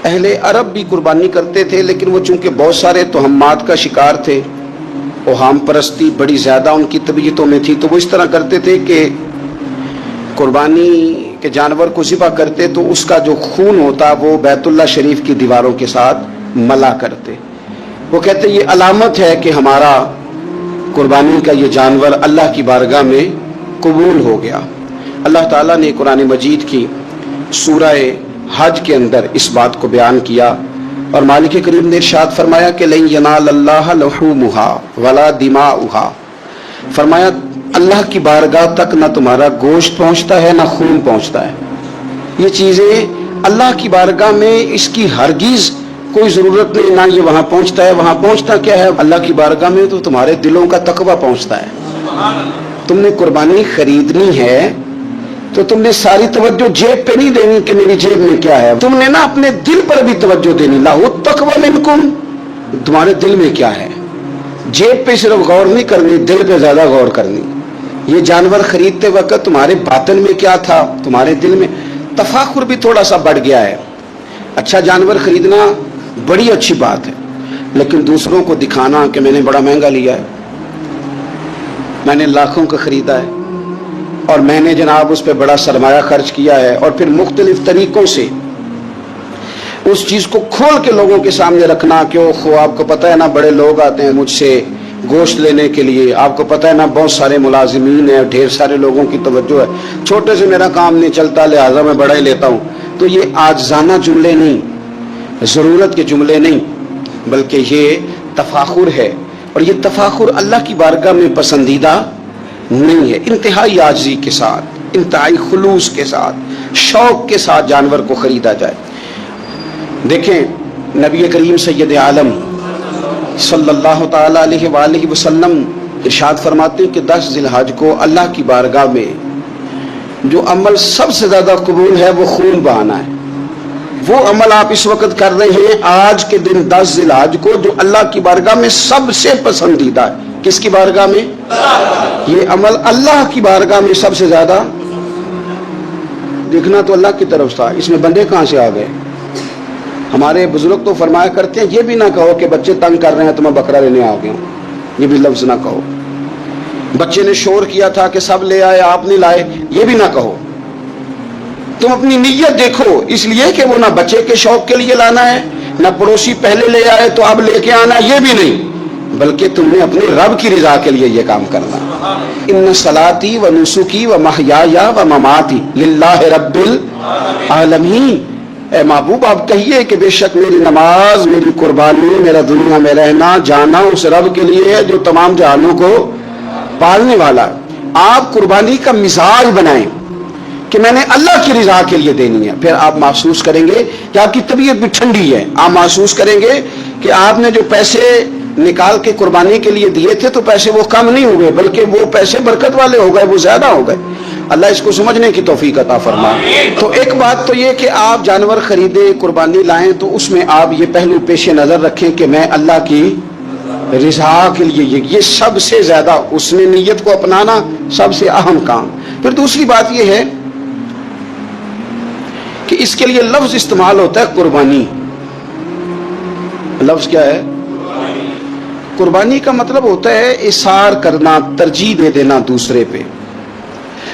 اہل عرب بھی قربانی کرتے تھے، لیکن وہ چونکہ بہت سارے توہمات کا شکار تھے، اوہام پرستی بڑی زیادہ ان کی طبیعتوں میں تھی، تو وہ اس طرح کرتے تھے کہ قربانی کے جانور کو ذبح کرتے تو اس کا جو خون ہوتا وہ بیت اللہ شریف کی دیواروں کے ساتھ ملا کرتے۔ وہ کہتے یہ علامت ہے کہ ہمارا قربانی کا یہ جانور اللہ کی بارگاہ میں قبول ہو گیا۔ اللہ تعالیٰ نے قرآن مجید کی سورہ حج کے اندر اس بات کو بیان کیا، اور مالک کریم نے ارشاد فرمایا کہ لن ینال اللہ لحومها ولا دماؤها، فرمایا اللہ کی بارگاہ تک نہ تمہارا گوشت پہنچتا ہے نہ خون پہنچتا ہے۔ یہ چیزیں اللہ کی بارگاہ میں اس کی ہرگز کوئی ضرورت نہیں، نہ یہ وہاں پہنچتا ہے۔ وہاں پہنچتا کیا ہے؟ اللہ کی بارگاہ میں تو تمہارے دلوں کا تقویٰ پہنچتا ہے۔ تم نے قربانی خریدنی ہے تو تم نے ساری توجہ جیب پہ نہیں دینی کہ میری جیب میں کیا ہے، تم نے نا اپنے دل پر بھی توجہ دینی۔ لاہو التقویٰ منکم، تمہارے دل میں کیا ہے۔ جیب پہ صرف غور نہیں کرنی، دل پہ زیادہ غور کرنی۔ یہ جانور خریدتے وقت تمہارے باطن میں کیا تھا، تمہارے دل میں۔ تفاخر بھی تھوڑا سا بڑھ گیا ہے۔ اچھا جانور خریدنا بڑی اچھی بات ہے، لیکن دوسروں کو دکھانا کہ میں نے بڑا مہنگا لیا ہے، میں نے لاکھوں کا خریدا ہے، اور میں نے جناب اس پہ بڑا سرمایہ خرچ کیا ہے، اور پھر مختلف طریقوں سے اس چیز کو کھول کے لوگوں کے سامنے رکھنا کہ آپ کو پتہ ہے نا بڑے لوگ آتے ہیں مجھ سے گوشت لینے کے لیے، آپ کو پتہ ہے نا بہت سارے ملازمین ہیں، ڈھیر سارے لوگوں کی توجہ ہے، چھوٹے سے میرا کام نہیں چلتا لہٰذا میں بڑا ہی لیتا ہوں۔ تو یہ عاجزانہ جملے نہیں، ضرورت کے جملے نہیں، بلکہ یہ تفاخر ہے، اور یہ تفاخر اللہ کی بارگاہ میں پسندیدہ نہیں ہے۔ انتہائی عاجزی کے ساتھ، انتہائی خلوص کے ساتھ، شوق کے ساتھ جانور کو خریدا جائے۔ دیکھیں نبی کریم سید عالم صلی اللہ تعالی علیہ وآلہ وسلم ارشاد فرماتے ہیں کہ 10 ذی الحج کو اللہ کی بارگاہ میں جو عمل سب سے زیادہ قبول ہے وہ خون بہانا ہے۔ وہ عمل آپ اس وقت کر رہے ہیں آج کے دن 10 ذی الحج کو، جو اللہ کی بارگاہ میں سب سے پسندیدہ ہے۔ کس کی بارگاہ میں؟ یہ عمل اللہ کی بارگاہ میں سب سے زیادہ، دیکھنا تو اللہ کی طرف تھا، اس میں بندے کہاں سے آ گئے؟ ہمارے بزرگ تو فرمایا کرتے ہیں یہ بھی نہ کہو کہ بچے تنگ کر رہے ہیں تو میں بکرا لینے آ گیا ہوں، یہ بھی لفظ نہ کہو۔ بچے نے شور کیا تھا کہ سب لے آئے آپ نہیں لائے، یہ بھی نہ کہو۔ تم اپنی نیت دیکھو، اس لیے کہ وہ نہ بچے کے شوق کے لیے لانا ہے، نہ پڑوسی پہلے لے آئے تو اب لے کے آنا، یہ بھی نہیں، بلکہ تم نے اپنے رب کی رضا کے لیے یہ کام کرنا۔ ان صلاتی و نسکی و محیایا و مماتی للہ رب العالمین، اے محبوب آپ کہیے کہ بے شک میری نماز، میری قربانی، میرا دنیا میں رہنا جانا اس رب کے لیے ہے جو تمام جہانوں کو پالنے والا ہے۔ آپ قربانی کا مزاج بنائیں کہ میں نے اللہ کی رضا کے لیے دینی ہے، پھر آپ محسوس کریں گے کہ آپ کی طبیعت بھی ٹھنڈی ہے۔ آپ محسوس کریں گے کہ آپ نے جو پیسے نکال کے قربانی کے لیے دیے تھے تو پیسے وہ کم نہیں ہوئے، بلکہ وہ پیسے برکت والے ہو گئے، وہ زیادہ ہو گئے۔ اللہ اس کو سمجھنے کی توفیق عطا فرمائے۔ تو ایک بات تو یہ کہ آپ جانور خریدیں، قربانی لائیں، تو اس میں آپ یہ پہلو پیش نظر رکھیں کہ میں اللہ کی رضا کے لیے، یہ سب سے زیادہ اس نے نیت کو اپنانا سب سے اہم کام۔ پھر دوسری بات یہ ہے کہ اس کے لیے لفظ استعمال ہوتا ہے قربانی۔ لفظ کیا ہے؟ قربانی کا مطلب ہوتا ہے اثار کرنا، ترجیح دے دینا دوسرے پہ،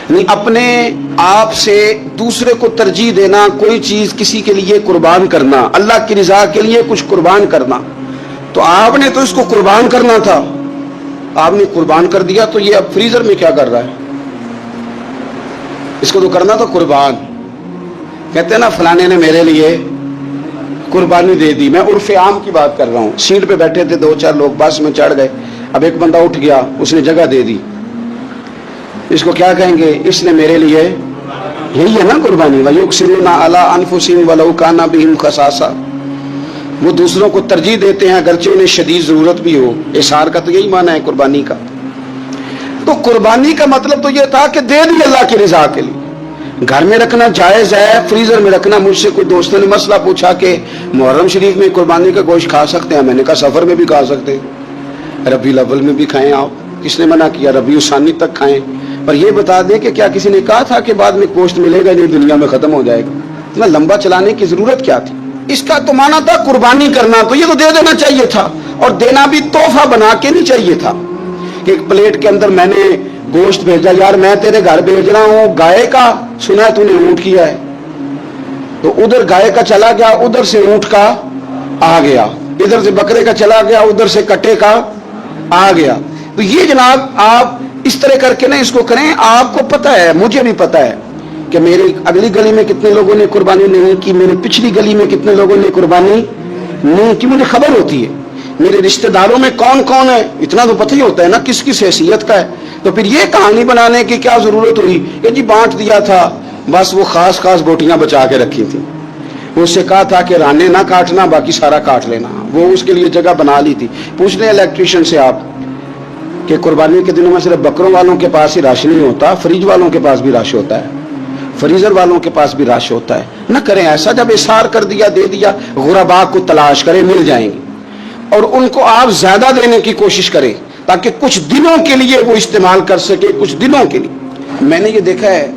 نہیں اپنے آپ سے دوسرے کو ترجیح دینا، کوئی چیز کسی کے لیے قربان کرنا، اللہ کی رضا کے لیے کچھ قربان کرنا۔ تو آپ نے تو اس کو قربان کرنا تھا، آپ نے قربان کر دیا، تو یہ اب فریزر میں کیا کر رہا ہے؟ اس کو تو کرنا تھا قربان۔ کہتے ہیں نا فلانے نے میرے لیے قربانی دے دی، میں عرف عام کی بات کر رہا ہوں۔ سیٹ پہ بیٹھے تھے 2-4 لوگ، بس میں چڑھ گئے، اب ایک بندہ اٹھ گیا، اس نے جگہ دے دی، اس کو کیا کہیں گے؟ اس نے میرے لیے، یہی ہے نا قربانی۔ وَيُؤْثِرُونَ عَلَىٰ أَنفُسِهِمْ وَلَوْ كَانَ بِهِمْ خَصَاصَةٌ، وہ دوسروں کو ترجیح دیتے ہیں اگرچہ انہیں شدید ضرورت بھی ہو۔ اثار کا تو یہی معنی ہے قربانی کا۔ تو قربانی کا مطلب تو یہ تھا کہ دے دی اللہ کی رضا کے لیے۔ گھر میں رکھنا جائز ہے، فریزر میں رکھنا، مجھ سے کوئی دوستوں نے مسئلہ پوچھا کہ محرم شریف میں قربانی کا گوشت کھا سکتے ہیں؟ میں نے کہا سفر میں بھی کھا سکتے ہیں، ربیع الاول میں بھی کھائیں آپ، کس نے منع کیا؟ ربیع الثانی تک کھائیں۔ پر یہ بتا دیں کہ کیا کسی نے کہا تھا کہ بعد میں گوشت ملے گا نہیں، دنیا میں ختم ہو جائے گا؟ اتنا لمبا چلانے کی ضرورت کیا تھی؟ اس کا تو مانا تھا قربانی کرنا، تو یہ تو دے دینا چاہیے تھا، اور دینا بھی تحفہ بنا کے نہیں چاہیے تھا کہ ایک پلیٹ کے اندر میں نے گوشت بھیجا، یار میں تیرے گھر بھیج رہا ہوں گائے کا، سنا ہے تو نے اونٹ کیا ہے، تو ادھر گائے کا چلا گیا، ادھر سے اونٹ کا آ گیا، ادھر سے بکرے کا چلا گیا، ادھر سے کٹے کا آ گیا۔ تو یہ جناب آپ اس طرح کر کے نہ اس کو کریں۔ آپ کو پتہ ہے، مجھے بھی پتہ ہے کہ میری اگلی گلی میں کتنے لوگوں نے قربانی نہیں کی، میری پچھلی گلی میں کتنے لوگوں نے قربانی نہیں کی، مجھے خبر ہوتی ہے میرے رشتہ داروں میں کون کون ہے، اتنا تو پتہ ہی ہوتا ہے نا کس کس حیثیت کا ہے۔ تو پھر یہ کہانی بنانے کی کیا ضرورت ہوئی کہ جی بانٹ دیا تھا، بس وہ خاص خاص بوٹیاں بچا کے رکھی تھیں، اس سے کہا تھا کہ رانے نہ کاٹنا باقی سارا کاٹ لینا، وہ اس کے لیے جگہ بنا لی تھی۔ پوچھ لیں الیکٹریشین سے آپ کہ قربانی کے دنوں میں صرف بکروں والوں کے پاس ہی رش نہیں ہوتا، فریج والوں کے پاس بھی رش ہوتا ہے، فریزر والوں کے پاس بھی رش ہوتا ہے۔ نہ کریں ایسا، جب اثار کر دیا دے دیا، غرباء کو تلاش کریں، مل جائیں گے، اور ان کو آپ زیادہ دینے کی کوشش کریں تاکہ کچھ دنوں کے لیے وہ استعمال کر سکے، کچھ دنوں کے لیے۔ میں نے یہ دیکھا ہے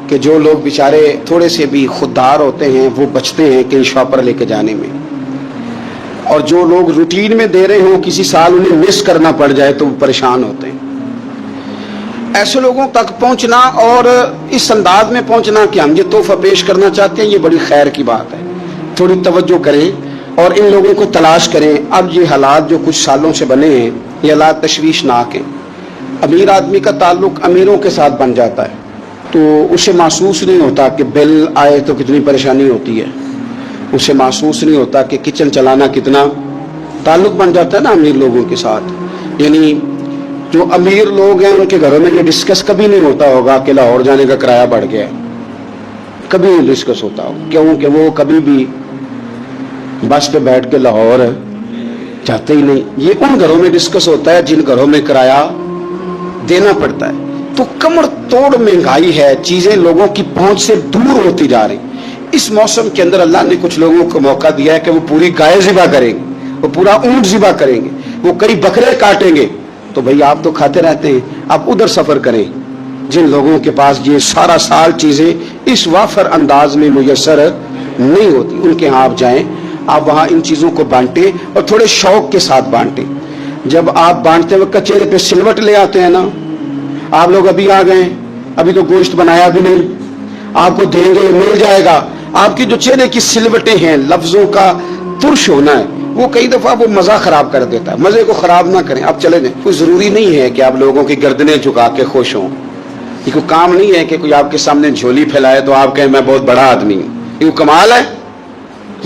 کہ جو لوگ بیچارے تھوڑے سے بھی خوددار ہوتے ہیں وہ بچتے ہیں کہیں شاپر لے کے جانے میں، اور جو لوگ روٹین میں دے رہے ہوں کسی سال انہیں مس کرنا پڑ جائے تو وہ پریشان ہوتے ہیں۔ ایسے لوگوں تک پہنچنا اور اس انداز میں پہنچنا کہ ہم یہ تحفہ پیش کرنا چاہتے ہیں، یہ بڑی خیر کی بات ہے۔ تھوڑی توجہ کریں اور ان لوگوں کو تلاش کریں۔ اب یہ حالات جو کچھ سالوں سے بنے ہیں یہ حالات تشویشناک ہیں۔ امیر آدمی کا تعلق امیروں کے ساتھ بن جاتا ہے تو اسے محسوس نہیں ہوتا کہ بل آئے تو کتنی پریشانی ہوتی ہے، اسے محسوس نہیں ہوتا کہ کچن چلانا کتنا، تعلق بن جاتا ہے نا امیر لوگوں کے ساتھ۔ یعنی جو امیر لوگ ہیں ان کے گھروں میں یہ ڈسکس کبھی نہیں ہوتا ہوگا کہ لاہور جانے کا کرایہ بڑھ گیا ہے، کبھی نہیں ڈسکس ہوتا ہوگا، کیونکہ وہ کبھی بھی بس پہ بیٹھ کے لاہور جاتے ہی نہیں۔ یہ ان گھروں میں ڈسکس ہوتا ہے جن گھروں میں کرایہ دینا پڑتا ہے۔ تو کمر توڑ مہنگائی ہے، چیزیں لوگوں کی پہنچ سے دور ہوتی جا رہی۔ اس موسم کے اندر اللہ نے کچھ لوگوں کو موقع دیا ہے کہ وہ پوری گائے ذبح کریں گے، وہ پورا اونٹ ذبح کریں گے، وہ کئی بکرے کاٹیں گے۔ تو بھئی آپ تو کھاتے رہتے ہیں، آپ ادھر سفر کریں جن لوگوں کے پاس یہ سارا سال چیزیں اس وافر انداز میں میسر نہیں ہوتی، ان کے ہاں آپ جائیں، آپ وہاں ان چیزوں کو بانٹیں اور تھوڑے شوق کے ساتھ بانٹیں۔ جب آپ بانٹتے وقت چہرے پہ سلوٹ لے آتے ہیں نا، آپ لوگ ابھی آ گئے، ابھی تو گوشت بنایا بھی نہیں، آپ کو دیں گے مل جائے گا، آپ کی جو چہرے کی سلوٹیں ہیں، لفظوں کا ترش ہونا ہے، وہ کئی دفعہ وہ مزہ خراب کر دیتا ہے۔ مزے کو خراب نہ کریں، آپ چلے جائیں۔ کوئی ضروری نہیں ہے کہ آپ لوگوں کی گردنیں جھکا کے خوش ہوں، یہ کوئی کام نہیں ہے کہ کوئی آپ کے سامنے جھولی پھیلائے تو آپ کہیں میں بہت بڑا آدمی ہوں، یہ کوئی کمال ہے؟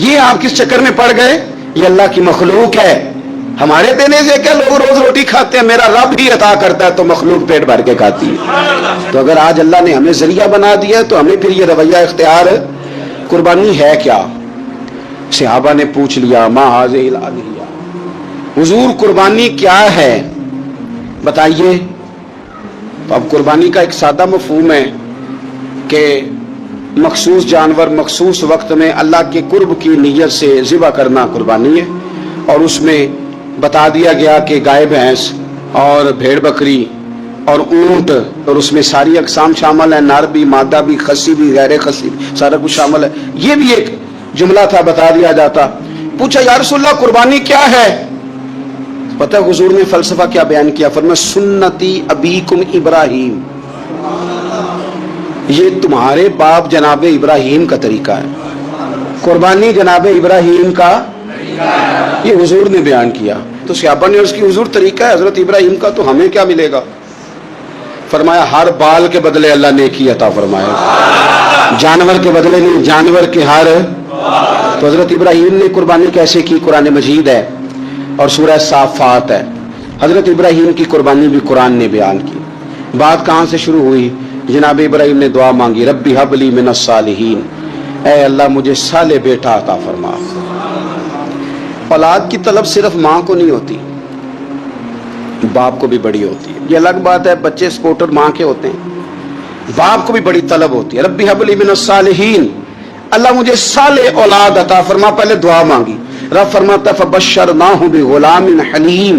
یہ آپ کس چکر میں پڑ گئے؟ یہ اللہ کی مخلوق ہے، ہمارے دینے سے کیا لوگ روز روٹی کھاتے ہیں، میرا رب ہی عطا کرتا ہے تو مخلوق پیٹ بھر کے کھاتی ہے۔ تو اگر آج اللہ نے ہمیں ذریعہ بنا دیا تو ہمیں پھر یہ رویہ اختیار، قربانی ہے کیا؟ صحابہ نے پوچھ لیا ما ھذہ الادھیہ، حضور قربانی کیا ہے بتائیے۔ تو اب قربانی کا ایک سادہ مفہوم ہے کہ مخصوص جانور مخصوص وقت میں اللہ کے قرب کی نیت سے ذبح کرنا قربانی ہے، اور اس میں بتا دیا گیا کہ گائے بھینس اور بھیڑ بکری اور اونٹ، اور اس میں ساری اقسام شامل ہیں، نر بھی مادہ بھی خصی بھی غیر خصی بھی، سارا کچھ شامل ہے۔ یہ بھی ایک جملہ تھا، بتا دیا جاتا۔ پوچھا یا رسول اللہ قربانی کیا ہے؟ پتہ ہے حضور نے فلسفہ کیا بیان کیا؟ فرمایا سنتی ابیکم ابراہیم، یہ تمہارے باپ جناب ابراہیم کا طریقہ ہے، قربانی جناب ابراہیم کا، یہ حضور نے بیان کیا۔ تو صحابہ نے اس کی حضور طریقہ ہے حضرت ابراہیم کا، تو ہمیں کیا ملے گا؟ فرمایا ہر بال کے بدلے اللہ نیکی عطا فرمائے، جانور کے بدلے نہیں، جانور کے ہر۔ تو حضرت ابراہیم نے قربانی کیسے کی؟ قرآن مجید ہے اور سورہ صافات ہے، حضرت ابراہیم کی قربانی بھی قرآن نے بیان کی۔ بات کہاں سے شروع ہوئی؟ جناب ابراہیم نے دعا مانگی ربی حب لی من الصالحین، اے اللہ مجھے صالح بیٹا عطا فرما۔ اولاد کی طلب صرف ماں کو نہیں ہوتی، باپ کو بھی بڑی ہوتی ہے۔ یہ الگ بات ہے بچے سپورٹر ماں کے ہوتے ہیں، باپ کو بھی بڑی طلب ہوتی ہے۔ ربی حب لی من الصالحین، اللہ مجھے صالح اولاد عطا فرما، پہلے دعا مانگی۔ رب فرماتا فبشرناہ بغلام حلیم،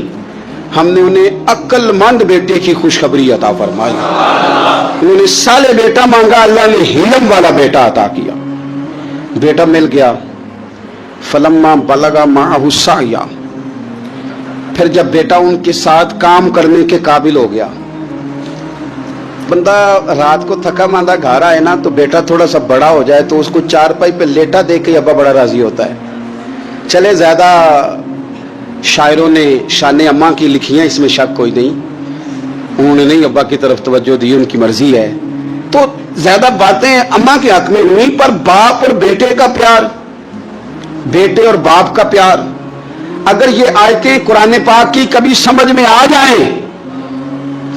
ہم نے انہیں عقل مند بیٹے کی خوشخبری عطا فرمائی۔ انہوں نے صالح بیٹا مانگا، اللہ نے حلم والا بیٹا عطا کیا۔ بیٹا مل گیا، फलम्मा बलगा माहु साया, फिर जब बेटा उनके साथ काम करने के काबिल हो गया। बंदा रात को थका मांदा घर आए ना, तो बेटा थोड़ा सा बड़ा हो जाए तो उसको चारपाई पे लेटा देख के अब्बा बड़ा राजी होता है। चले ज्यादा शायरों ने शान अम्मा की लिखी हैं, इसमें शक कोई नहीं, उन्होंने नहीं अब्बा की तरफ तवज्जो दी, उनकी मर्जी है। तो ज्यादा बातें अम्मा के हक में हुई, पर बाप और बेटे का प्यार, बेटे और बाप का प्यार, अगर ये आयतें कुरान पाक की कभी समझ में आ जाएं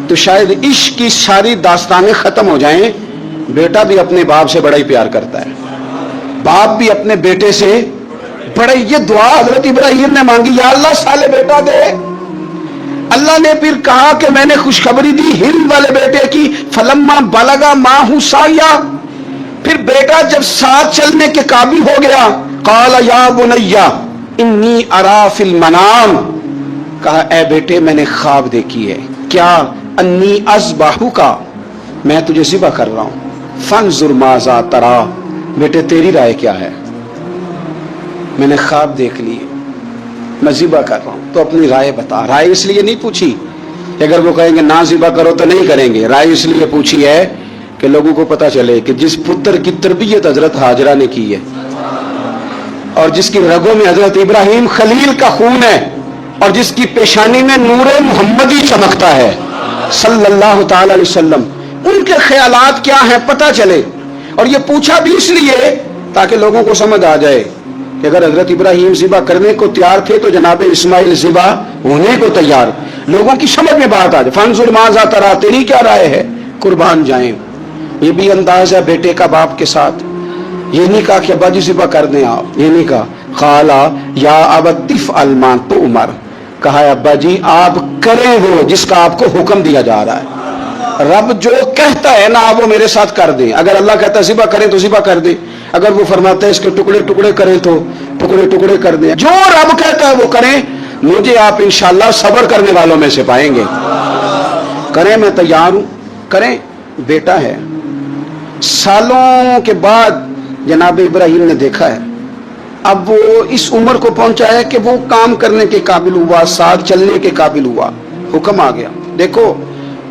तो शायद इश्क की सारी दास्तानें खत्म हो जाएं। बेटा भी अपने बाप से बड़ा ही प्यार करता है, बाप भी अपने बेटे से बड़ा। ये दुआ हजरत इब्राहिम ने मांगी, या अल्लाह साले बेटा दे। अल्लाह ने फिर कहा कि मैंने खुशखबरी दी हिंद वाले बेटे की, फलम्मा बलगा माहु साया, फिर बेटा जब साथ चलने के काबिल हो गया, काला या बुनैया इन्नी अरा फिल मनाम, कहा ए बेटे मैंने ख्वाब देखी है, क्या, अन्नी अज़बाहु का, मैं तुझे ज़िबा कर रहा हूं, फंजुर माज़ा तरा, बेटे तेरी राय क्या है, मैंने ख्वाब देख ली, मैं ज़िबा कर रहा हूं, तो अपनी राय बता। राय इसलिए नहीं पूछी कि अगर वो कहेंगे ना ज़िबा करो तो नहीं करेंगे, राय इसलिए पूछी है कि लोगों को पता चले कि जिस पुत्र की तरबियत हजरत हाजरा ने की है और जिसकी रगों में हजरत इब्राहिम खलील का खून है और जिसकी पेशानी में नूरे मोहम्मदी चमकता है सल्लल्लाहु ताला अलैहि वसल्लम, उनके ख्यालात क्या हैं पता चले। और ये पूछा भी इसलिए ताकि लोगों को समझ आ जाए कि अगर हजरत इब्राहिम ज़िबा करने को तैयार थे तो जनाब इस्माइल ज़िबा होने को तैयार। लोगों की समझ में बात आ जाए, फंजुर माज़ा तरा, तेरी क्या राय है, कुर्बान जाएं। ये भी अंदाज है बेटे का बाप के साथ। ये नहीं कहा कि अब्बा जी ज़िबा कर दें आप, ये नहीं कहा, खाला या अबतिफ अलमा तो उमर, कहा अब्बा जी आप करें वो जिसका आपको हुक्म दिया जा रहा है। रब जो कहता है ना आप वो मेरे साथ कर दें। अगर अल्लाह कहता है ज़िबा करें तो ज़िबा कर दें, अगर वो फरमाता है इसके टुकड़े टुकड़े करें तो टुकड़े टुकड़े कर दें। जो रब कहता है वो करें, मुझे आप इंशाअल्लाह सब्र करने वालों में से पाएंगे। करें, मैं तैयार हूं, करें। बेटा है, सालों के बाद जनाब इब्राहिम ने देखा है, अब वो इस उम्र को पहुंचा है कि वो काम करने के काबिल हुआ, साथ चलने के काबिल हुआ, हुक्म आ गया। देखो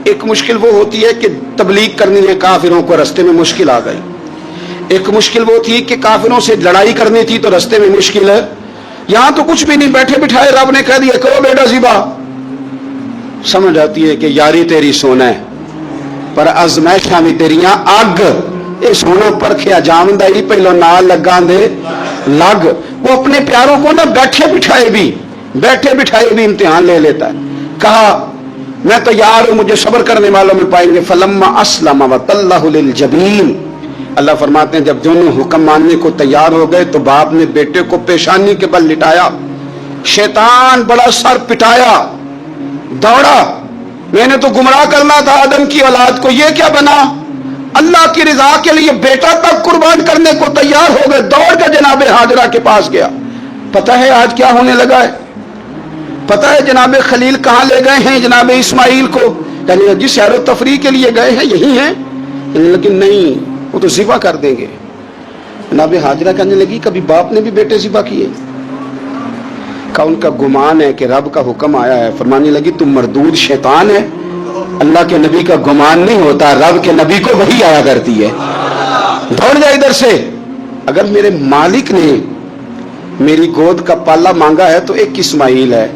एक मुश्किल वो होती है कि तबलीग करनी है, काफिरों को रास्ते में मुश्किल आ गई। एक मुश्किल वो थी कि काफिरों से लड़ाई करनी थी तो रास्ते में मुश्किल है। यहां तो कुछ भी नहीं, बैठे बिठाए रब ने कह दिया करो बेटा ज़िबा। समझ आती है कि यारी तेरी सोना है पर अजमैशा भी तेरियां अग, ये सोना परखिया जामदा ही पहलो नाल लगा दे लग। वो अपने प्यारों को ना बैठे बिठाए भी इम्तिहान ले लेता है। कहा मैं तैयार हूं, मुझे सब्र करने वालों में पाएंगे। फलम्मा अस्लम वतल्लहु लिल जबीन, अल्लाह फरमाते हैं जब दोनों हुक्म मानने को तैयार हो गए तो बाप ने बेटे को पेशानी के बल लिटाया। शैतान बड़ा सर पिटाया, दौड़ा, मैंने तो गुमराह करना था आदम की औलाद को, ये क्या बना। अल्लाह की रिजा के लिए बेटा तक कुर्बान करने को तैयार हो गए, दौड़ कर जनाब हाजरा के पास गया। पता है आज क्या होने लगा है, पता है जनाब खलील कहाँ ले गए हैं जनाब इस्माइल को। कहने जिस सैर तफरी के लिए गए हैं यही हैं, लेकिन नहीं वो तो ज़िबा कर देंगे। जनाब हाजरा कहने लगी कभी बाप ने भी बेटे ज़िबा किए। का उनका गुमान है कि रब का हुक्म आया है। फरमाने लगी तुम मरदूद शैतान है, अल्लाह के नबी का गुमान नहीं होता, रब के नबी को वही आया करती है। दौड़ जा इधर से। अगर मेरे मालिक ने मेरी गोद का पाला मांगा है तो एक इस्माइल है,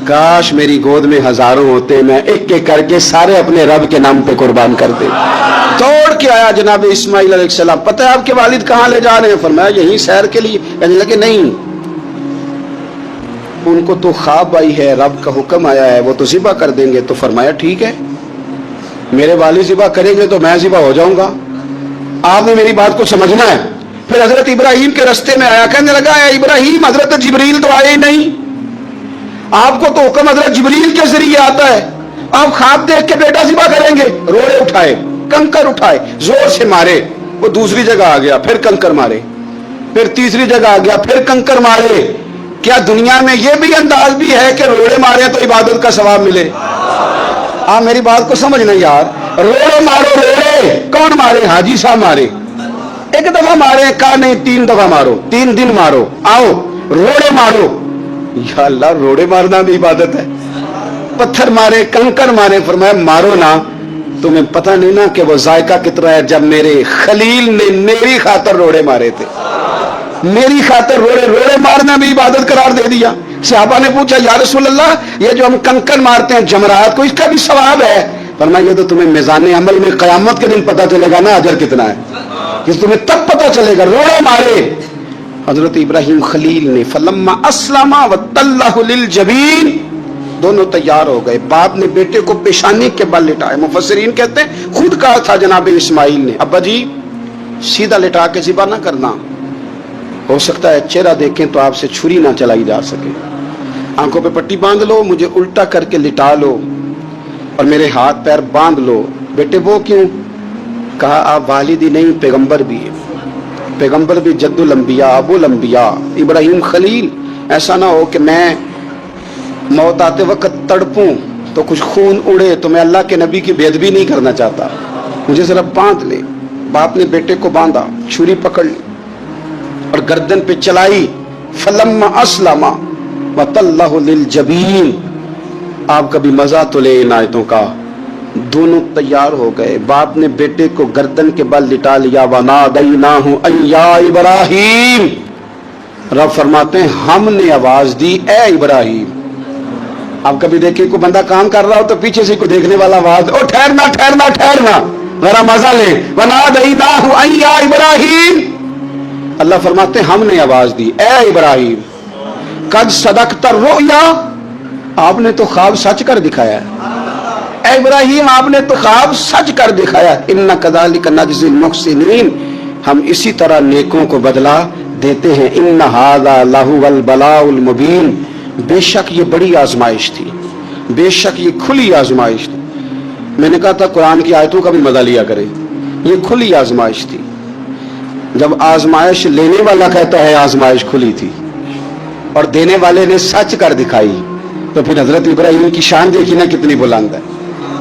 काश मेरी गोद में हजारों होते, मैं एक एक करके सारे अपने रब के नाम पे कुर्बान कर दे। दौड़ के आया जनाब इस्माइल अलैहिस्सलाम। पता है आपके वालिद कहाँ ले जा रहे हैं? फरमाया यही सैर के लिए। कहने लगे नहीं, उनको तो ख्वाब आई है, रब का हुक्म आया है, वो तो ज़िबा कर देंगे। तो फरमाया ठीक है, मेरे वालिद ज़िबा करेंगे तो मैं ज़िबा हो जाऊंगा, आपने मेरी बात को समझना है। फिर हजरत इब्राहिम के रास्ते में आया, कहने लगा इब्राहिम हजरत जिब्रील तो आए ही नहीं, आपको तो हुक्म हजरत जिब्रील के जरिए आता है, आप ख्वाब देख के बेटा ज़िबा करेंगे। रोड़े उठाए, कंकर उठाए, जोर से मारे, वो दूसरी जगह आ गया, फिर कंकर मारे, फिर तीसरी जगह आ गया, फिर कंकर मारे। क्या दुनिया में ये भी अंदाज भी है कि रोड़े मारे तो इबादत का सवाब मिले? आप मेरी बात को समझना यार, रोड़े मारो, रोड़े कौन मारे? हाजी साहब मारे, एक दफा मारे, कहा नहीं 3 दफा मारो, 3 दिन मारो, आओ रोड़े मारो। या अल्लाह, रोड़े मारना भी इबादत है? पत्थर मारे, कंकड़ मारे, फरमाया मारो ना, तुम्हें पता नहीं ना कि वो जायका कितना है जब मेरे खलील ने मेरी खातर रोड़े मारे थे। मेरी खातर रोड़े मारना भी इबादत करार दे दिया। सहाबा ने पूछा, या रसूल अल्लाह, ये जो हम कंकड़ मारते हैं जमरात को, इसका भी सवाब है? फरमाया ये तो तुम्हें मिजान अमल में कयामत के दिन पता चलेगा ना अजर कितना है, ये तुम्हें तब पता चलेगा। रोड़े मारे हजरत इब्राहिम खलील ने। फलम्मा अस्लमा व तल्लहु लिल जबीन, दोनों तैयार हो गए। बाप ने बेटे को पेशानी के बल लिटाया। मुफस्सिरीन कहते हैं खुद कहा था जनाब इस्माइल ने, अब्बा जी सीधा लिटा के ज़िबा ना करना, हो सकता है चेहरा देखें तो आपसे छुरी ना चलाई जा सके। आंखों पे पट्टी बांध लो, मुझे उल्टा करके लिटा लो और मेरे हाथ पैर बांध लो। बेटे वो क्यों? कहा आप वालिदी नहीं, पैगंबर भी है, पैगंबर भी जद्दुल अंबिया अबुल अंबिया इब्राहिम खलील। ऐसा ना हो कि मैं मौत आते वक्त तड़पूं तो कुछ खून उड़े, तो मैं अल्लाह के नबी की बेदबी नहीं करना चाहता, मुझे जरा बांध ले। बाप ने बेटे को बांधा, छुरी पकड़ ली और गर्दन पे चलाई। फलम्मा अस्लमा व तल्लहु लिल जबीन। आप कभी मजा तो ले इन आयतों का। दोनों तैयार हो गए। बाप ने बेटे को गर्दन के बल लिटा लिया। वनादैनाहु अय्या इब्राहिम। रब फरमाते हैं हमने आवाज दी, ए इब्राहिम। आप कभी देखिए कोई बंदा काम कर रहा हो तो पीछे से कोई देखने वाला आवाज, ओ ठहरना ठहरना ठहरना, जरा मजा ले। वनादैनाहु अय्या इब्राहिम। अल्लाह फरमाते हैं हमने आवाज दी, ए इब्राहिम। कद सदकता रुया, आपने तो ख्वाब सच कर दिखाया। ए इब्राहिम, आपने तो ख्वाब सच कर दिखाया। इन्ना कज़ालिका नज्ज़िल मुहसिनीन, हम इसी तरह नेकों को बदला देते हैं। इन्ना हाज़ा लहुवल बलाउल मुबीन, बेशक ये बड़ी आजमाइश थी, बेशक ये खुली आजमाइश थी। मैंने कहा था कुरान की आयतों का भी मजा लिया करें, ये खुली आजमाइश थी। जब आजमाइश लेने वाला कहता है आजमाइश खुली थी और देने वाले ने सच कर दिखाई, तो फिर हजरत इब्राहिम की शान देखी ना कितनी बुलंद है।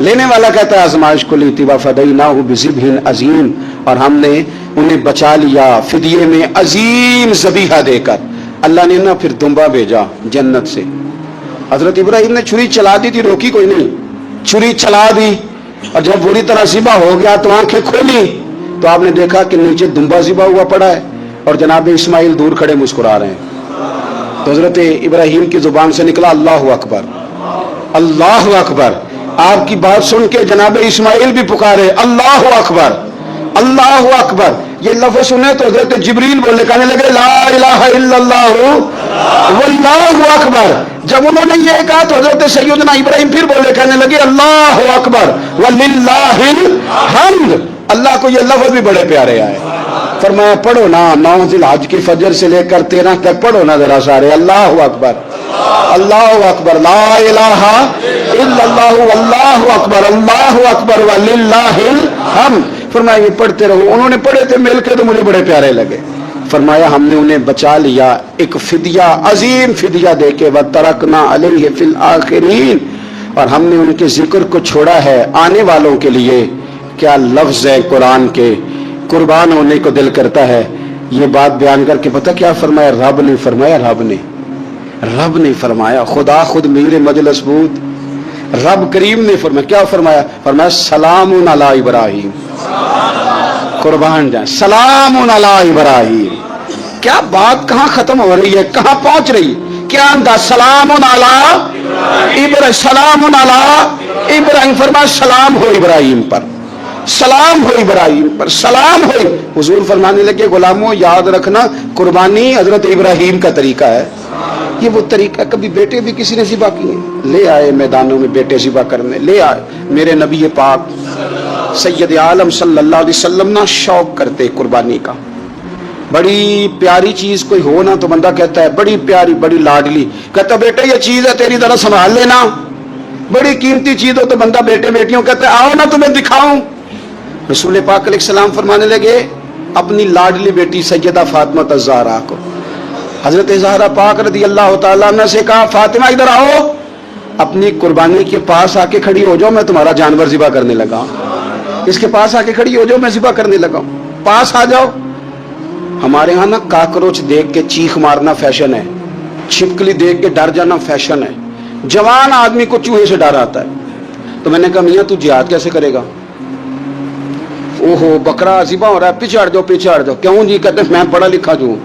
लेने वाला कहता है आजमाइश खुली थी। वफदैनाहु बिज़िब्हिन अज़ीम, और हमने उन्हें बचा लिया फिदिये में अजीम ज़बीहा देकर। अल्लाह ने ना फिर दुम्बा भेजा जन्नत से। हजरत इब्राहिम ने छुरी चला दी थी, रोकी कोई नहीं, छुरी चला दी और जब बुरी तरह ज़िबा हो गया तो आंखें खोली तो आपने देखा कि नीचे दुम्बा ज़िबा हुआ पड़ा है और जनाब इस्माइल दूर खड़े मुस्कुरा रहे हैं। तो हजरत इब्राहिम की जुबान से निकला अल्लाहु अकबर, अल्लाहु अकबर। आपकी बात सुन के जनाब इस्माइल भी पुकारे अल्लाहु अकबर, अल्लाहु अकबर। ये लफ्ज़ सुने तो हजरत जिब्रील बोले, कहने लगे ला इलाहा इल्लल्लाहु वल्लाहु अकबर। जब उन्होंने ये कहा तो हजरत सैयदना इब्राहिम फिर बोले, कहने लगे अल्लाहु अकबर वलिल्लाहिल हम्द। अल्लाह को ये लफ्ज़ भी बड़े प्यारे आए। फरमाया पढ़ो ना, 9 ज़िलहज की फजर से लेकर 13 तक पढ़ो ना जरा सारे, अल्लाहु अकबर, अल्लाहु अकबर, ला इलाहा इल्लल्लाहु अल्लाहु अकबर, अल्लाहु अकबर वलिल्लाहिल हम्द। फरमाया ये पढ़ते रहो। उन्होंने पढ़े थे मिलके तो मुझे बड़े प्यारे लगे। फरमाया हमने उन्हें बचा लिया एक फिदिया, अजीम फिदिया देके। व तरकना अलैहि फिल आखिरीन, और हमने उनके जिक्र को छोड़ा है आने वालों के लिए। क्या लफ्ज है कुरान के, कुर्बान होने को दिल करता है। ये बात बयान करके पता क्या फरमाया? रब ने फरमाया, रब ने फरमाया, खुदा खुद मीर मजलिस बूद, रब करीम ने फरमाया। क्या फरमाया? फरमाया सलामुन अला इब्राहिम, कुर्बान जाए, सलामुन अला इब्राहिम। क्या बात कहाँ खत्म हो रही है, कहाँ पहुंच रही है? क्या अंदाज? सलामुन अला इब्राहिम, सलामुन अला इब्राहिम। फरमाया सलाम हो इब्राहिम पर, सलाम हो इब्राहिम पर, सलाम हो। हुजूर फरमाने लगे गुलामों याद रखना कुर्बानी हजरत इब्राहिम का तरीका है। ये वो तरीका, कभी बेटे भी किसी ने ज़िबा किए, ले आए मैदानों में बेटे ज़िबा करने, ले आए। मेरे नबी पाक सैयद आलम सल्लल्लाहु अलैहि वसल्लम ना शौक करते कुर्बानी का। बड़ी प्यारी चीज कोई हो ना तो बंदा कहता है बड़ी प्यारी, बड़ी लाडली, कहता बेटे ये चीज है तेरी तरह संभाल लेना। बड़ी कीमती चीज हो तो बंदा बेटे बेटियों कहता है आओ ना तुम्हें दिखाऊं। रसूल पाक अलैहिस्सलाम फरमाने लगे अपनी लाडली बेटी सैयदा फातिमा ज़हरा को, हजरत ज़हरा पाक रज़ी अल्लाह तआला अन्हा से कहा फातिमा इधर आओ, अपनी कुर्बानी के पास आके खड़ी हो जाओ, मैं तुम्हारा जानवर ज़िबा करने लगा। इसके पास आके खड़ी हो जाओ, मैं ज़िबा करने लगा, पास आ जाओ। हमारे यहाँ ना काकरोच देख के चीख मारना फैशन है, छिपकली देख के डर जाना फैशन है, जवान आदमी को चूहे से डर आता है। तो मैंने कहा मियाँ तू जिहाद कैसे करेगा? ओहो बकरा ज़िबा हो रहा है, पीछे हट जाओ पीछे हट जाओ। क्यों जी? कहते मैं पढ़ा लिखा जो हूँ,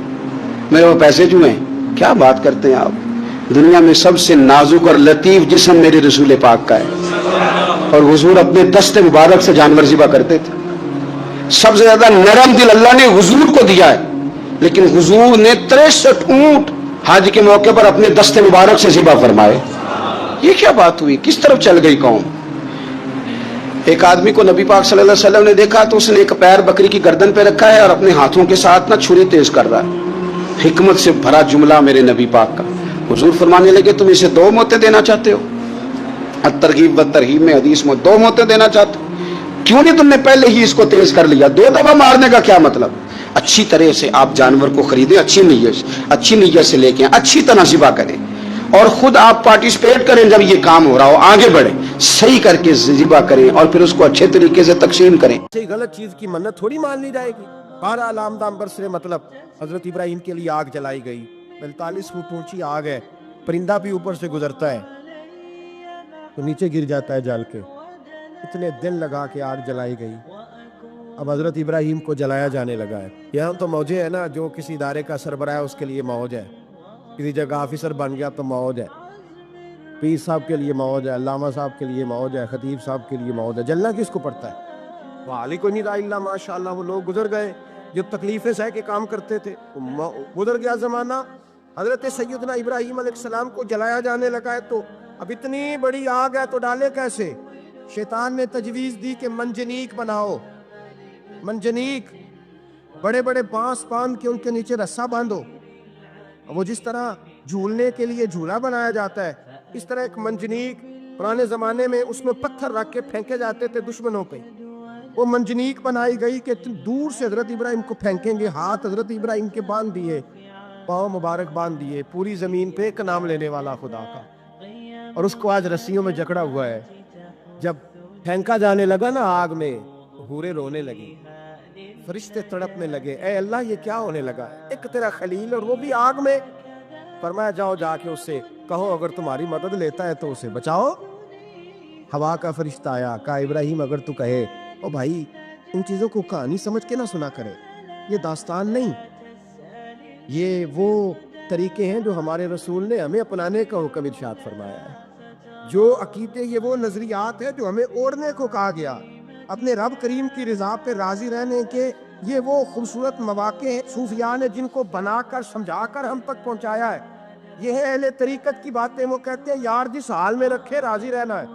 मेरे वो पैसे जो हैं। क्या बात करते हैं आप? दुनिया में सबसे नाजुक और लतीफ जिस्म मेरे रसूल पाक का है, और हुजूर अपने दस्ते मुबारक से जानवर ज़िबा करते थे। सबसे ज्यादा नरम दिल अल्लाह ने हुजूर को दिया है, लेकिन हुजूर ने 63 ऊंट हज के मौके पर अपने दस्ते मुबारक से ज़िबा फरमाए। ये क्या बात हुई? किस तरफ चल गई कौम? एक आदमी को नबी पाक सल्लल्लाहु अलैहि वसल्लम ने देखा तो उसने एक पैर बकरी की गर्दन पे रखा है और अपने हाथों के साथ ना छुरी तेज कर रहा है। हिकमत से भरा जुमला मेरे नबी पाक का। हुजूर फरमाने लगे तुम इसे 2 मौतें देना चाहते हो? तरगीब व तरहीब में हदीस में 2 मौतें देना चाहते हो? क्यों नहीं तुमने पहले ही इसको तेज कर लिया? 2 दफा मारने का क्या मतलब? अच्छी तरह से आप जानवर को खरीदें, अच्छी नीयत से लेके अच्छी तरह ज़िबा करें, और खुद आप पार्टिसिपेट करें। जब ये काम हो रहा हो आगे बढ़े, सही करके ज़िबा करें और फिर उसको अच्छे तरीके से तकसीम करें। गलत चीज की मन्नत थोड़ी मान ली जाएगी। 12 लामदाम बरसरे मतलब हजरत इब्राहिम के लिए आग जलाई गई, 45 फुट ऊंची आग है, परिंदा भी ऊपर से गुजरता है तो नीचे गिर जाता है जल के। इतने दिन लगा के आग जलाई गई, अब हजरत इब्राहिम को जलाया जाने लगा है। यहाँ तो मौजे है ना, जो किसी इदारे का सरबराह है उसके लिए मौज है, किसी जगह ऑफिसर बन गया तो मौज है, पीर साहब के लिए मौज है, अल्लामा साहब के लिए मौज है, खतीब साहब के लिए मौज है। जलना किसको पड़ता है? वो हाल ही कोई नहीं रहा इल्ला माशाअल्लाह। वो लोग गुजर गए जो तकलीफें सह के काम करते थे, गुजर गया ज़माना। हजरत सैयदना इब्राहिम अलैहिस्सलाम को जलाया जाने लगा है, तो अब इतनी बड़ी आग है तो डाले कैसे? शैतान ने तजवीज़ दी कि मंजनीक बनाओ, मंजनीक, बड़े बड़े बांस बांध के उनके नीचे रस्सा बांधो। वो जिस तरह झूलने के लिए झूला बनाया जाता है, इस तरह एक मंजनीक पुराने ज़माने में उसमें पत्थर रख के फेंके जाते थे दुश्मनों पे। वो मंजनीक बनाई गई कि दूर से हजरत इब्राहिम को फेंकेंगे। हाथ हजरत इब्राहिम के बांध दिए, पाँव मुबारक बांध दिए, पूरी ज़मीन पे एक नाम लेने वाला खुदा का, और उसको आज रस्सियों में जकड़ा हुआ है। जब फेंका जाने लगा ना आग में, हूरें रोने लगी, फरिश्ते तड़पने लगे, ए अल्लाह ये क्या होने लगा? एक तेरा खलील और वो भी आग में। फरमाया जाओ जाके उससे कहो अगर तुम्हारी मदद लेता है तो उसे बचाओ। हवा का फरिश्ता आया, कहा इब्राहिम अगर तू कहे। ओ भाई, इन चीज़ों को कहानी समझ के ना सुना करे, ये दास्तान नहीं, ये वो तरीके हैं जो हमारे रसूल ने हमें अपनाने का हुक्म इरशाद फरमाया है। जो अकीदे, ये वो नजरियात है जो हमें ओढ़ने को कहा गया। अपने रब करीम की रज़ा पे राजी रहने के ये वो खूबसूरत मौके हैं सूफिया ने जिनको बनाकर समझाकर हम तक पहुंचाया है। ये है अहले तरीकत की बातें। वो कहते हैं यार जिस हाल में रखे राजी रहना है।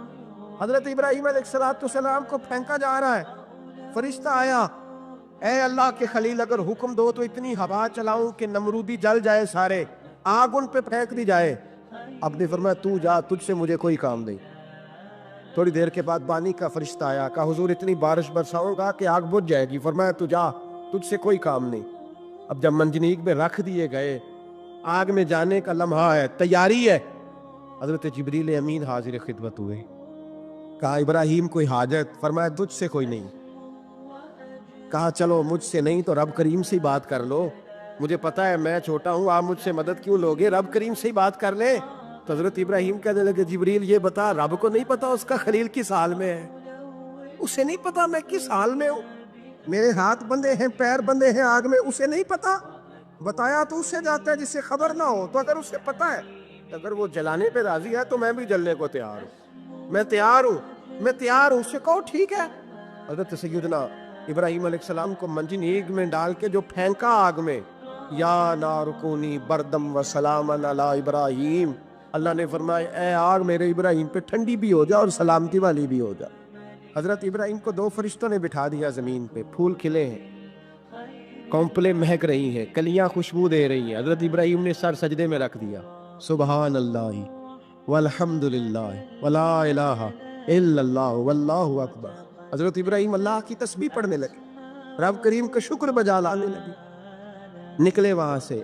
हजरत इब्राहिम अलैहिस्सलाम को फेंका जा रहा है, फरिश्ता आया, ए अल्लाह के खलील अगर हुक्म दो तो इतनी हवा चलाऊं कि नमरूदी जल जाए, सारे आग उन पे फेंक दी जाए। आपने फरमाया तू जा, तुझसे मुझे कोई काम नहीं। थोड़ी देर के बाद पानी का फरिश्ता आया, कहा हुजूर इतनी बारिश बरसाऊंगा कि आग बुझ जाएगी। फरमाया तू जा, तुझसे कोई काम नहीं। अब जब मंजनीक में रख दिए गए, आग में जाने का लम्हा है, तैयारी है, हजरत जिब्रील अमीन हाजिर खिदमत हुए। कहा इब्राहिम कोई हाजत? फरमाया तुझसे कोई नहीं। कहा चलो मुझसे नहीं तो रब करीम से ही बात कर लो, मुझे पता है मैं छोटा हूँ, आप मुझसे मदद क्यों लोगे, रब करीम से ही बात कर ले। तो हजरत इब्राहिम कहने लगे जिब्रील ये बता, रब को नहीं पता उसका खलील किस हाल में है? उसे नहीं पता मैं किस हाल में हूँ? मेरे हाथ बंधे हैं, पैर बंधे हैं आग में, उसे नहीं पता? बताया तो उससे जाता है जिससे खबर ना हो। तो अगर उसे पता है, अगर वो जलाने पे राजी है तो मैं भी जलने को तैयार हूँ, मैं तैयार हूँ, मैं तैयार हूँ। उससे कहो ठीक है। हजरत सैयदना इब्राहिम अलैहिस्सलाम को मंजनीक में डाल के जो फेंका आग में, या नारुकूनी बरदम व सलामन अला इब्राहिम, अल्लाह ने फरमाया ए आग मेरे इब्राहिम पे ठंडी भी हो जा और सलामती वाली भी हो जा। हजरत इब्राहिम को 2 फरिश्तों ने बिठा दिया ज़मीन पे, फूल खिले हैं, कौंपलें महक रही हैं, कलियां खुशबू दे रही हैं। हजरत इब्राहिम ने सर सजदे में रख दिया, सुबहान अल्लाह वल्हम्दुलिल्लाह वला इलाहा इल्लल्लाह वल्लाहु अकबर। हजरत इब्राहिम अल्लाह की तस्बीह पढ़ने लगे, रब करीम का शुक्र बजा लाने लगे। निकले वहां से,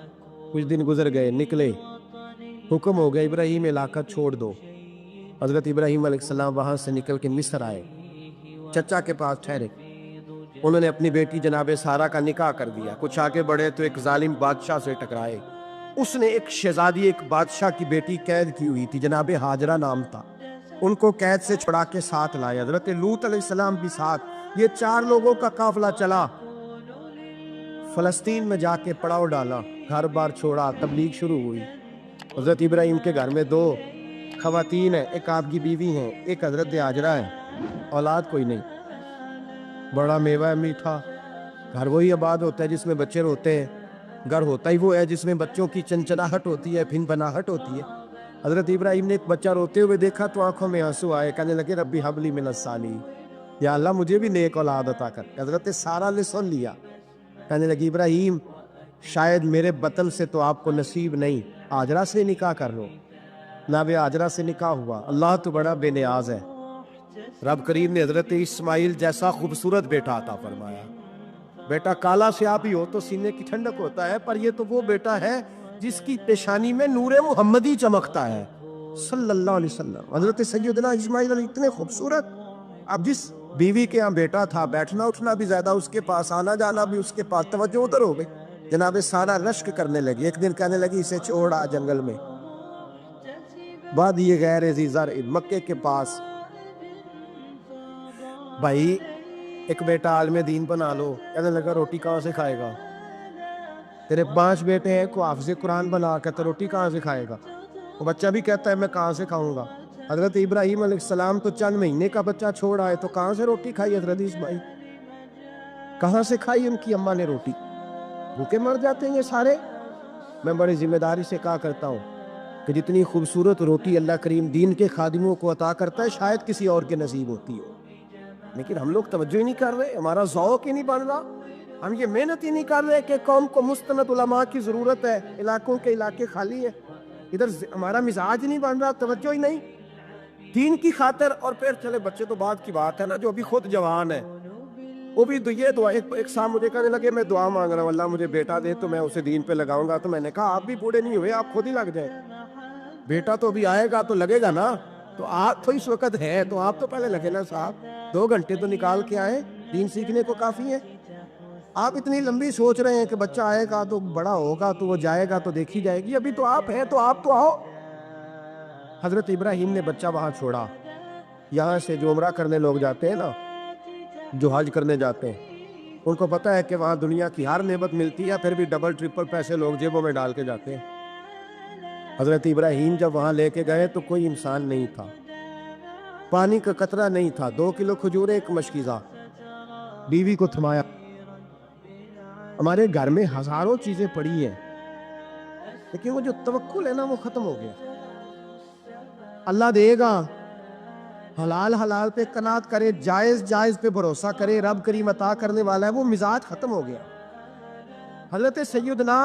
कुछ दिन गुजर गए, निकले, हुक्म हो गया इब्राहिम इलाका छोड़ दो। हजरत इब्राहिम अलैहिस्सलाम वहां से निकल के मिस्र आए, चचा के पास ठहरे। انہوں نے اپنی بیٹی جناب سارہ کا نکاح کر دیا. کچھ آگے بڑھے تو ایک ظالم بادشاہ سے ٹکرائے. اس نے ایک شہزادی ایک بادشاہ کی بیٹی قید کی ہوئی تھی, جناب ہاجرہ نام تھا. ان کو قید سے چھڑا کے ساتھ لائے. حضرت لوط علیہ السلام بھی ساتھ. یہ 4 لوگوں کا قافلہ چلا, فلسطین میں جا کے پڑاؤ ڈالا, گھر بار چھوڑا, تبلیغ شروع ہوئی. حضرت ابراہیم کے گھر میں 2 خواتین ہیں, ایک آپ کی بیوی ہیں, ایک حضرت ہاجرہ ہے. اولاد کوئی نہیں. بڑا میوہ ہے میٹھا. گھر وہی آباد ہوتا ہے جس میں بچے روتے ہیں. گھر ہوتا ہی وہ ہے جس میں بچوں کی چنچناہٹ ہوتی ہے, پھن پناہٹ ہوتی ہے. حضرت ابراہیم نے ایک بچہ روتے ہوئے دیکھا تو آنکھوں میں آنسو آئے. کہنے لگے ربی حب لی من الصالحین, یا اللہ مجھے بھی نیک اولاد عطا کر. حضرت سارہ نے سن لیا. کہنے لگی ابراہیم شاید میرے بطن سے تو آپ کو نصیب نہیں, ہاجرہ سے نکاح کر لو. جناب ہاجرہ سے نکاح ہوا. اللہ تو بڑا بے نیاز ہے. رب کریم نے حضرت اسماعیل جیسا خوبصورت بیٹا عطا فرمایا. بیٹا کالا سیاہ بھی ہو تو سینے کی ٹھنڈک ہوتا ہے, پر یہ تو وہ بیٹا ہے جس کی پیشانی میں نور محمدی چمکتا ہے صلی اللہ علیہ وسلم. حضرت سیدنا اسماعیل علیہ اتنے خوبصورت. اب جس بیوی کے یہاں بیٹا تھا, بیٹھنا اٹھنا بھی زیادہ اس کے پاس, آنا جانا بھی اس کے پاس, توجہ ادھر ہو گئی. جناب سارہ رشک کرنے لگی. ایک دن کہنے لگی اسے چھوڑا جنگل میں, وادی غیر ذی زرع مکے کے پاس. بھائی ایک بیٹا عالم دین بنا لو. کہنے لگا روٹی کہاں سے کھائے گا؟ تیرے 5 بیٹے ہیں, کو حافظ قرآن بنا کے تو روٹی کہاں سے کھائے گا؟ وہ بچہ بھی کہتا ہے میں کہاں سے کھاؤں گا. حضرت ابراہیم علیہ السلام تو چند مہینے کا بچہ چھوڑ آئے, تو کہاں سے روٹی کھائی حضرت اسماعیل؟ کہاں سے کھائی ان کی اماں نے روٹی؟ بھوکے مر جاتے ہیں یہ سارے. میں بڑی ذمہ داری سے کہا کرتا ہوں کہ جتنی خوبصورت روٹی اللہ کریم دین کے خادموں کو عطا کرتا ہے شاید کسی اور کے نصیب ہوتی ہو, لیکن ہم لوگ توجہ ہی نہیں کر رہے. ہمارا ذوق ہی نہیں بن رہا. ہم یہ محنت ہی نہیں کر رہے کہ قوم کو مستند علماء کی ضرورت ہے, علاقوں کے علاقے خالی ہیں. ادھر ہمارا مزاج ہی نہیں بن رہا, توجہ ہی نہیں دین کی خاطر. اور پھر چلے بچے تو بعد کی بات ہے نا, جو ابھی خود جوان ہے وہ بھی یہ دعا. ایک صاحب مجھے کہنے لگے میں دعا مانگ رہا ہوں اللہ مجھے بیٹا دے تو میں اسے دین پہ لگاؤں گا. تو میں نے کہا آپ بھی بوڑھے نہیں ہوئے, آپ خود ہی لگ جائیں. بیٹا تو ابھی آئے گا تو لگے گا نا. تو آپ تو اس وقت ہے تو آپ تو پہلے لگے نا صاحب. 2 گھنٹے تو نکال کے آئے, دین سیکھنے کو کافی ہے. آپ اتنی لمبی سوچ رہے ہیں کہ بچہ آئے گا تو بڑا ہوگا تو وہ جائے گا تو دیکھی جائے گی. ابھی تو آپ ہیں تو آپ تو آؤ. حضرت ابراہیم نے بچہ وہاں چھوڑا. یہاں سے جو عمرہ کرنے لوگ جاتے ہیں نا, جو حج کرنے جاتے ہیں, ان کو پتہ ہے کہ وہاں دنیا کی ہر نعمت ملتی ہے, پھر بھی ڈبل ٹرپل پیسے لوگ جیبوں میں ڈال کے جاتے ہیں. حضرت ابراہیم جب وہاں لے کے گئے تو کوئی انسان نہیں تھا, پانی کا قطرہ نہیں تھا, 2 کلو کھجورے, ایک مشکیزہ. بیوی کو تھمایا. ہمارے گھر میں ہزاروں چیزیں پڑی ہیں, لیکن وہ جو توکل ہے نا وہ ختم ہو گیا. اللہ دے گا, حلال حلال پہ قناعت کرے, جائز جائز پہ بھروسہ کرے, رب کریم عطا کرنے والا ہے. وہ مزاج ختم ہو گیا. حضرت سیدنا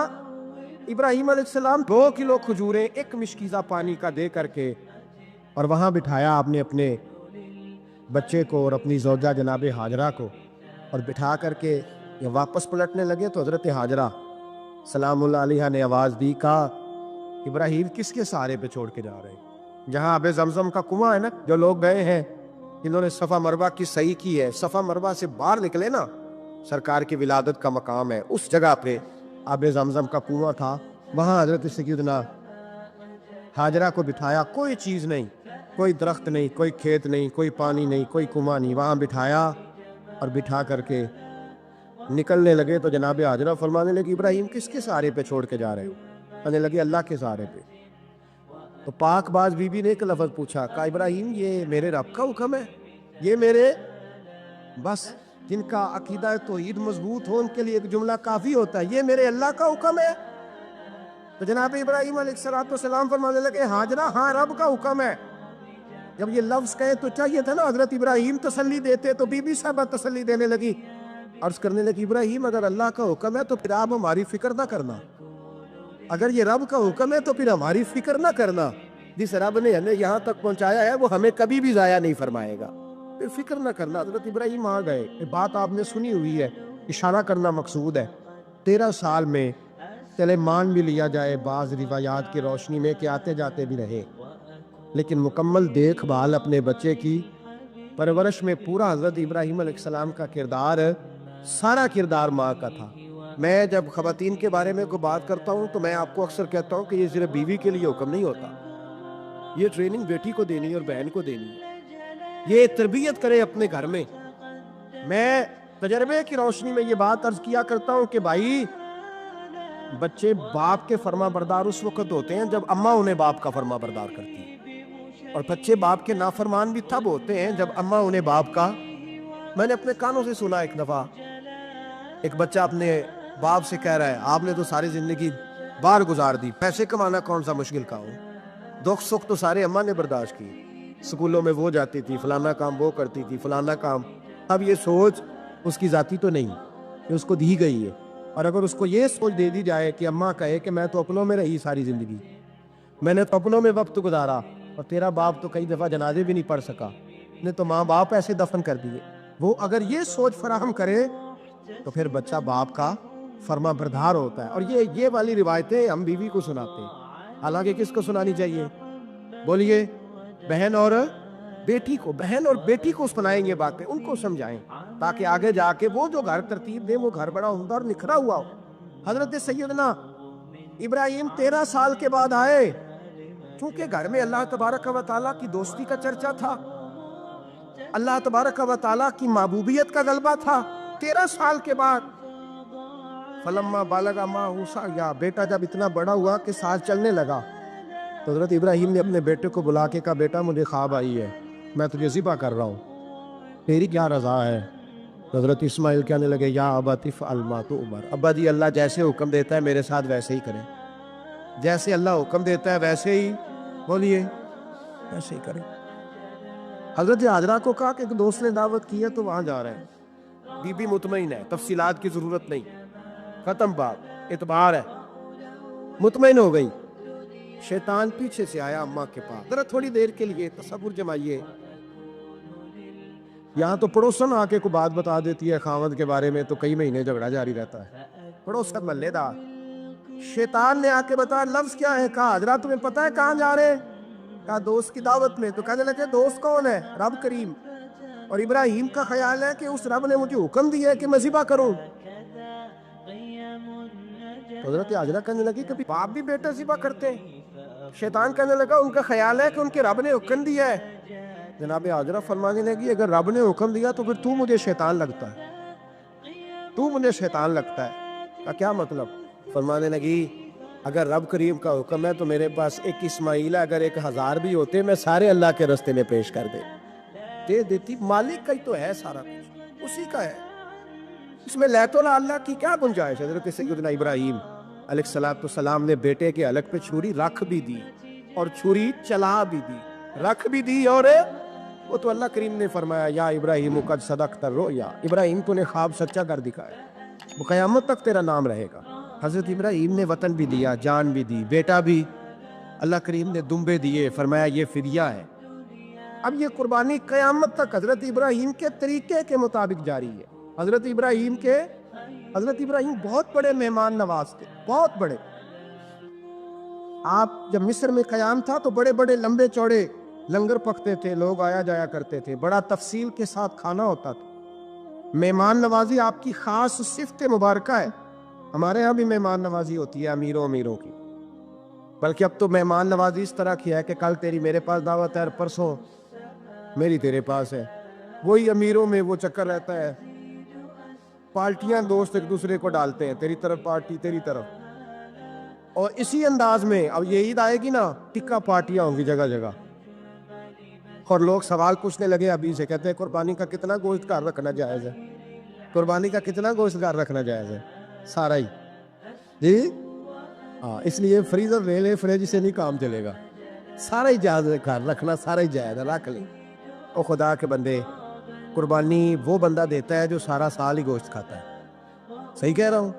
ابراہیم علیہ السلام 2 کلو کھجوریں, ایک مشکیزہ پانی کا دے کر کے, اور وہاں بٹھایا آپ نے اپنے بچے کو اور اپنی زوجہ جناب ہاجرہ کو, اور بٹھا کر کے یہ واپس پلٹنے لگے. تو حضرت ہاجرہ سلام اللہ علیہ نے آواز دی, کہا ابراہیم کس کے سہارے پہ چھوڑ کے جا رہے ہیں؟ جہاں آب زمزم کا کنواں ہے نا, جو لوگ گئے ہیں جنہوں نے صفا مروہ کی صحیح کی ہے, صفا مروہ سے باہر نکلے نا, سرکار کی ولادت کا مقام ہے, اس جگہ پہ آب زمزم کا کنواں تھا. وہاں حضرت سیدنا ہاجرہ کو بٹھایا. کوئی چیز نہیں, کوئی درخت نہیں, کوئی کھیت نہیں, کوئی پانی نہیں, کوئی کنواں نہیں. وہاں بٹھایا اور بٹھا کر کے نکلنے لگے تو جناب ہاجرہ فرمانے لگی ابراہیم کس کے سہارے پہ چھوڑ کے جا رہے ہو؟ کہنے لگے اللہ کے سہارے پہ. تو پاک باز بی بی نے ایک لفظ پوچھا, کہا ابراہیم یہ میرے رب کا حکم ہے, یہ میرے بس جن کا عقیدہ توحید مضبوط ہو ان کے لیے ایک جملہ کافی ہوتا ہے, یہ میرے اللہ کا حکم ہے. تو جناب ابراہیم علیہ السلام فرمانے لگے ہاجرہ ہاں رب کا حکم ہے. جب یہ لفظ کہے تو چاہیے تھا نا حضرت ابراہیم تسلی دیتے, تو بی بی صاحبہ تسلی دینے لگی, عرض کرنے لگی ابراہیم اگر اللہ کا حکم ہے تو پھر آپ ہماری فکر نہ کرنا. اگر یہ رب کا حکم ہے تو پھر ہماری فکر نہ کرنا. جس رب نے ہمیں یہاں تک پہنچایا ہے وہ ہمیں کبھی بھی ضائع نہیں فرمائے گا, پھر فکر نہ کرنا. حضرت ابراہیم آ گئے. یہ بات آپ نے سنی ہوئی ہے, اشارہ کرنا مقصود ہے. 13 سال میں چلے مان بھی لیا جائے بعض روایات کی روشنی میں کہ آتے جاتے بھی رہے, لیکن مکمل دیکھ بھال اپنے بچے کی پرورش میں پورا حضرت ابراہیم علیہ السلام کا کردار सारा किरदार माँ का था। मैं जब खवातीन के बारे में कोई बात करता हूँ तो मैं आपको अक्सर कहता हूँ कि ये सिर्फ बीवी के लिए हुक्म नहीं होता, ये ट्रेनिंग बेटी को देनी है और बहन को देनी है। ये तरबियत करे अपने घर में। मैं तजर्बे की रोशनी में ये बात अर्ज किया करता हूँ कि भाई, बच्चे बाप के फर्मा बरदार उस वक्त होते हैं जब अम्मा उन्हें बाप का फर्मा बरदार करती है, और बच्चे बाप के नाफरमान भी तब होते हैं जब अम्मा उन्हें बाप का। मैंने अपने कानों से सुना एक दफा, एक बच्चा अपने बाप से कह रहा है, आपने तो सारी जिंदगी बाहर गुजार दी, पैसे कमाना कौन सा मुश्किल काम हो, दुख सुख तो सारे अम्मा ने बर्दाश्त की, स्कूलों में वो जाती थी, फलाना काम वो करती थी, फलाना काम। अब ये सोच उसकी जाती तो नहीं, ये उसको दी गई है। और अगर उसको ये सोच दे दी जाए कि अम्मा कहे कि मैं तो अपनों में रही सारी जिंदगी, मैंने तो अपनों में वक्त गुजारा, और तेरा बाप तो कई दफा जनाजे भी नहीं पढ़ सका, ने तो माँ बाप ऐसे दफन कर दिए, वो अगर ये सोच फराहम करे तो फिर बच्चा बाप का फर्मा बरदार होता है। और ये वाली रिवायतें हम बीवी को सुनाते हैं, हालांकि किसको सुनानी चाहिए? बोलिए, बहन और बेटी को। बहन और बेटी को सुनाएंगे बातें, उनको समझाएं, ताकि आगे जाके वो जो घर तरतीब दे वो घर बड़ा उम्दा और निखरा हुआ हो। हजरत सैयदना इब्राहिम 13 साल के बाद आए, क्योंकि घर में अल्लाह तबारक व तआला की दोस्ती का चर्चा था, अल्लाह तबारक व तआला की महबूबियत का गलबा था। 13 साल के बाद फलम्मा बालगा माहूसा, या बेटा जब इतना बड़ा हुआ कि साथ चलने लगा, तो हजरत इब्राहिम ने अपने बेटे को बुला के कहा, बेटा मुझे ख्वाब आई है, मैं तुझे ज़िबा कर रहा हूँ, तेरी क्या रज़ा है? तो हजरत इस्माइल कहने लगे, या अबा तिफ़अल मा तुअमर, अब्बा जी अल्लाह जैसे हुक्म देता है मेरे साथ वैसे ही करें, जैसे अल्लाह हुक्म देता है वैसे ही, बोलिए, वैसे ही करें। हजरत हाजरा को कहा कि एक दोस्त ने दावत की है तो वहाँ जा रहे हैं, बीबी मुतमईन है, तफसीलात की ज़रूरत नहीं, ख़त्म बात, इतबार है, मुतमईन हो गई। शैतान पीछे से आया अम्मा के पास, जरा थोड़ी देर के लिए तसव्वुर जमाइए, यहाँ तो पड़ोसन आके को बात बता देती है खावंद के बारे में, तो कई महीने झगड़ा जारी रहता है, पड़ोसन मल्लेदार। शैतान ने आके बताया, लफ्ज क्या है? कहा, हाजरा तुम्हें पता है कहाँ जा रहे हैं? कहा, दोस्त की दावत में। तो कहने लगे, दोस्त कौन है? रब करीम। और इब्राहिम का ख्याल है कि उस रब ने मुझे हुक्म दिया है कि मैं ज़िबा करूं। हजरत हाजरा कहने लगी, कभी बाप भी बेटा ज़िबा करते हैं? शैतान कहने लगा, उनका ख्याल है कि उनके रब ने हुक्म दिया है। जनाब हाजरा फरमाने लगी, अगर रब ने हुक्म दिया तो फिर तू मुझे शैतान लगता है, तू मुझे शैतान लगता है। का क्या मतलब? फरमाने लगी, अगर रब करीम का हुक्म है तो मेरे पास एक इस्माइल है, अगर 1000 भी होते मैं सारे अल्लाह के रास्ते में पेश कर दे देती। मालिक का ही तो है सारा कुछ, उसी का है, इसमें लैतोला अल्लाह की क्या गुंजाइश है? हज़रत सैयदना इब्राहीम अलैहिस्सलाम ने बेटे के हलक पे छुरी रख भी दी और छुरी चला भी दी, रख भी दी, और वो तो अल्लाह करीम ने फरमाया, या इब्राहीम कद सदक़्ता रुया, इब्राहीम तूने ख्वाब सच्चा कर दिखाया, वो क़यामत तक तेरा नाम रहेगा। हज़रत इब्राहीम ने वतन भी दिया, जान भी दी, बेटा भी, अल्लाह करीम ने दुम्बे दिए, फरमाया ये फिदिया है। अब ये कुर्बानी क़यामत तक हज़रत इब्राहीम के तरीके के मुताबिक जारी है। हज़रत इब्राहीम बहुत बड़े मेहमान नवाज थे, बहुत बड़े। आप जब मिस्र में क़याम था तो बड़े बड़े लंबे चौड़े लंगर पकते थे, लोग आया जाया करते थे, बड़ा तफसील के साथ खाना होता था। मेहमान नवाजी आपकी ख़ास सिफ़त मुबारक है। हमारे यहाँ भी मेहमान नवाजी होती है अमीरों की, बल्कि अब तो मेहमान नवाजी इस तरह की है कि कल तेरी मेरे पास दावत है और परसों मेरी तेरे पास है। वही अमीरों में वो चक्कर रहता है, पार्टियां दोस्त एक दूसरे को डालते हैं, तेरी तरफ पार्टी तेरी तरफ। और इसी अंदाज में अब ये ईद आएगी ना, टिक्का पार्टियां होंगी जगह जगह, और लोग सवाल पूछने लगे अभी से, कहते हैं कुर्बानी का कितना गोश्त घर रखना जायज़ है? कुर्बानी का कितना गोश्त घर रखना जायज़ है? सारा ही जी, हाँ, इसलिए फ्रीजर ले ले, फ्रिज से नहीं काम चलेगा, सारा ही जायज़ है घर रखना, सारा ही जायज़ है, रख ले। और खुदा के बंदे, कुर्बानी वो बंदा देता है जो सारा साल ही गोश्त खाता है। सही कह रहा हूँ?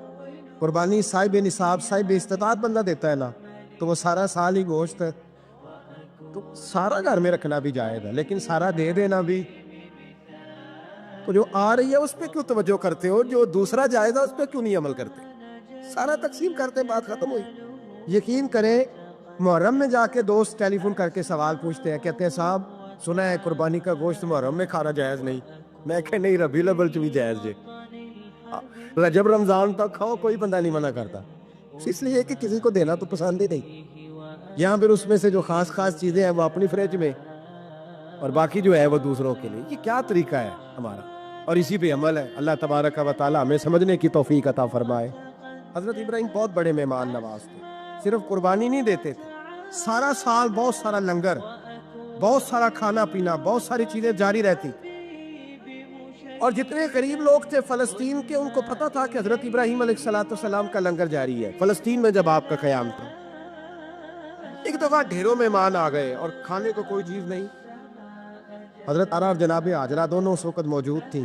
कुर्बानी साहिब निसाब, साहिब इस्तिताअत बंदा देता है ना, तो वो सारा साल ही गोश्त, तो सारा घर में रखना भी जायज़ है, लेकिन सारा दे देना भी। तो जो आ रही है उस पर क्यों तवज्जो करते हो, जो दूसरा जायज़ है उस पर क्यों नहीं अमल करते? सारा तकसीम करते, बात खत्म हुई। यकीन करें, मुहर्रम में जाके दोस्त टेलीफोन करके सवाल पूछते हैं, कहते हैं साहब सुना है कुर्बानी का गोश्त मुहर्रम में खाना जायज़ नहीं। मैं कह नहीं, रबीउल अव्वल च भी जायज़ है। रजब रमजान तक खाओ, कोई बंदा नहीं मना करता, इसलिए कि किसी को देना तो पसंद ही नहीं। यहाँ फिर उसमें से जो खास खास चीजें हैं वो अपनी फ्रिज में, और बाकी जो है वो दूसरों के लिए। ये क्या तरीका है हमारा, और इसी पे अमल है। अल्लाह तबारक व तआला हमें समझने की तौफीक अता फरमाए। हजरत इब्राहिम बहुत बड़े मेहमान नवाज थे, सिर्फ कुर्बानी नहीं देते थे, सारा साल बहुत सारा लंगर, बहुत सारा खाना पीना, बहुत सारी चीजें जारी रहती। और जितने गरीब लोग थे फलस्तीन के, उनको पता था कि हजरत इब्राहिम अलैहिस्सलाम का लंगर जारी है। फलस्तीन में जब आपका क़याम था, एक दफा ढेरों मेहमान आ गए और खाने को कोई चीज नहीं। हजरत सारा और जनाब हाजरा दोनों उस वक्त मौजूद थी।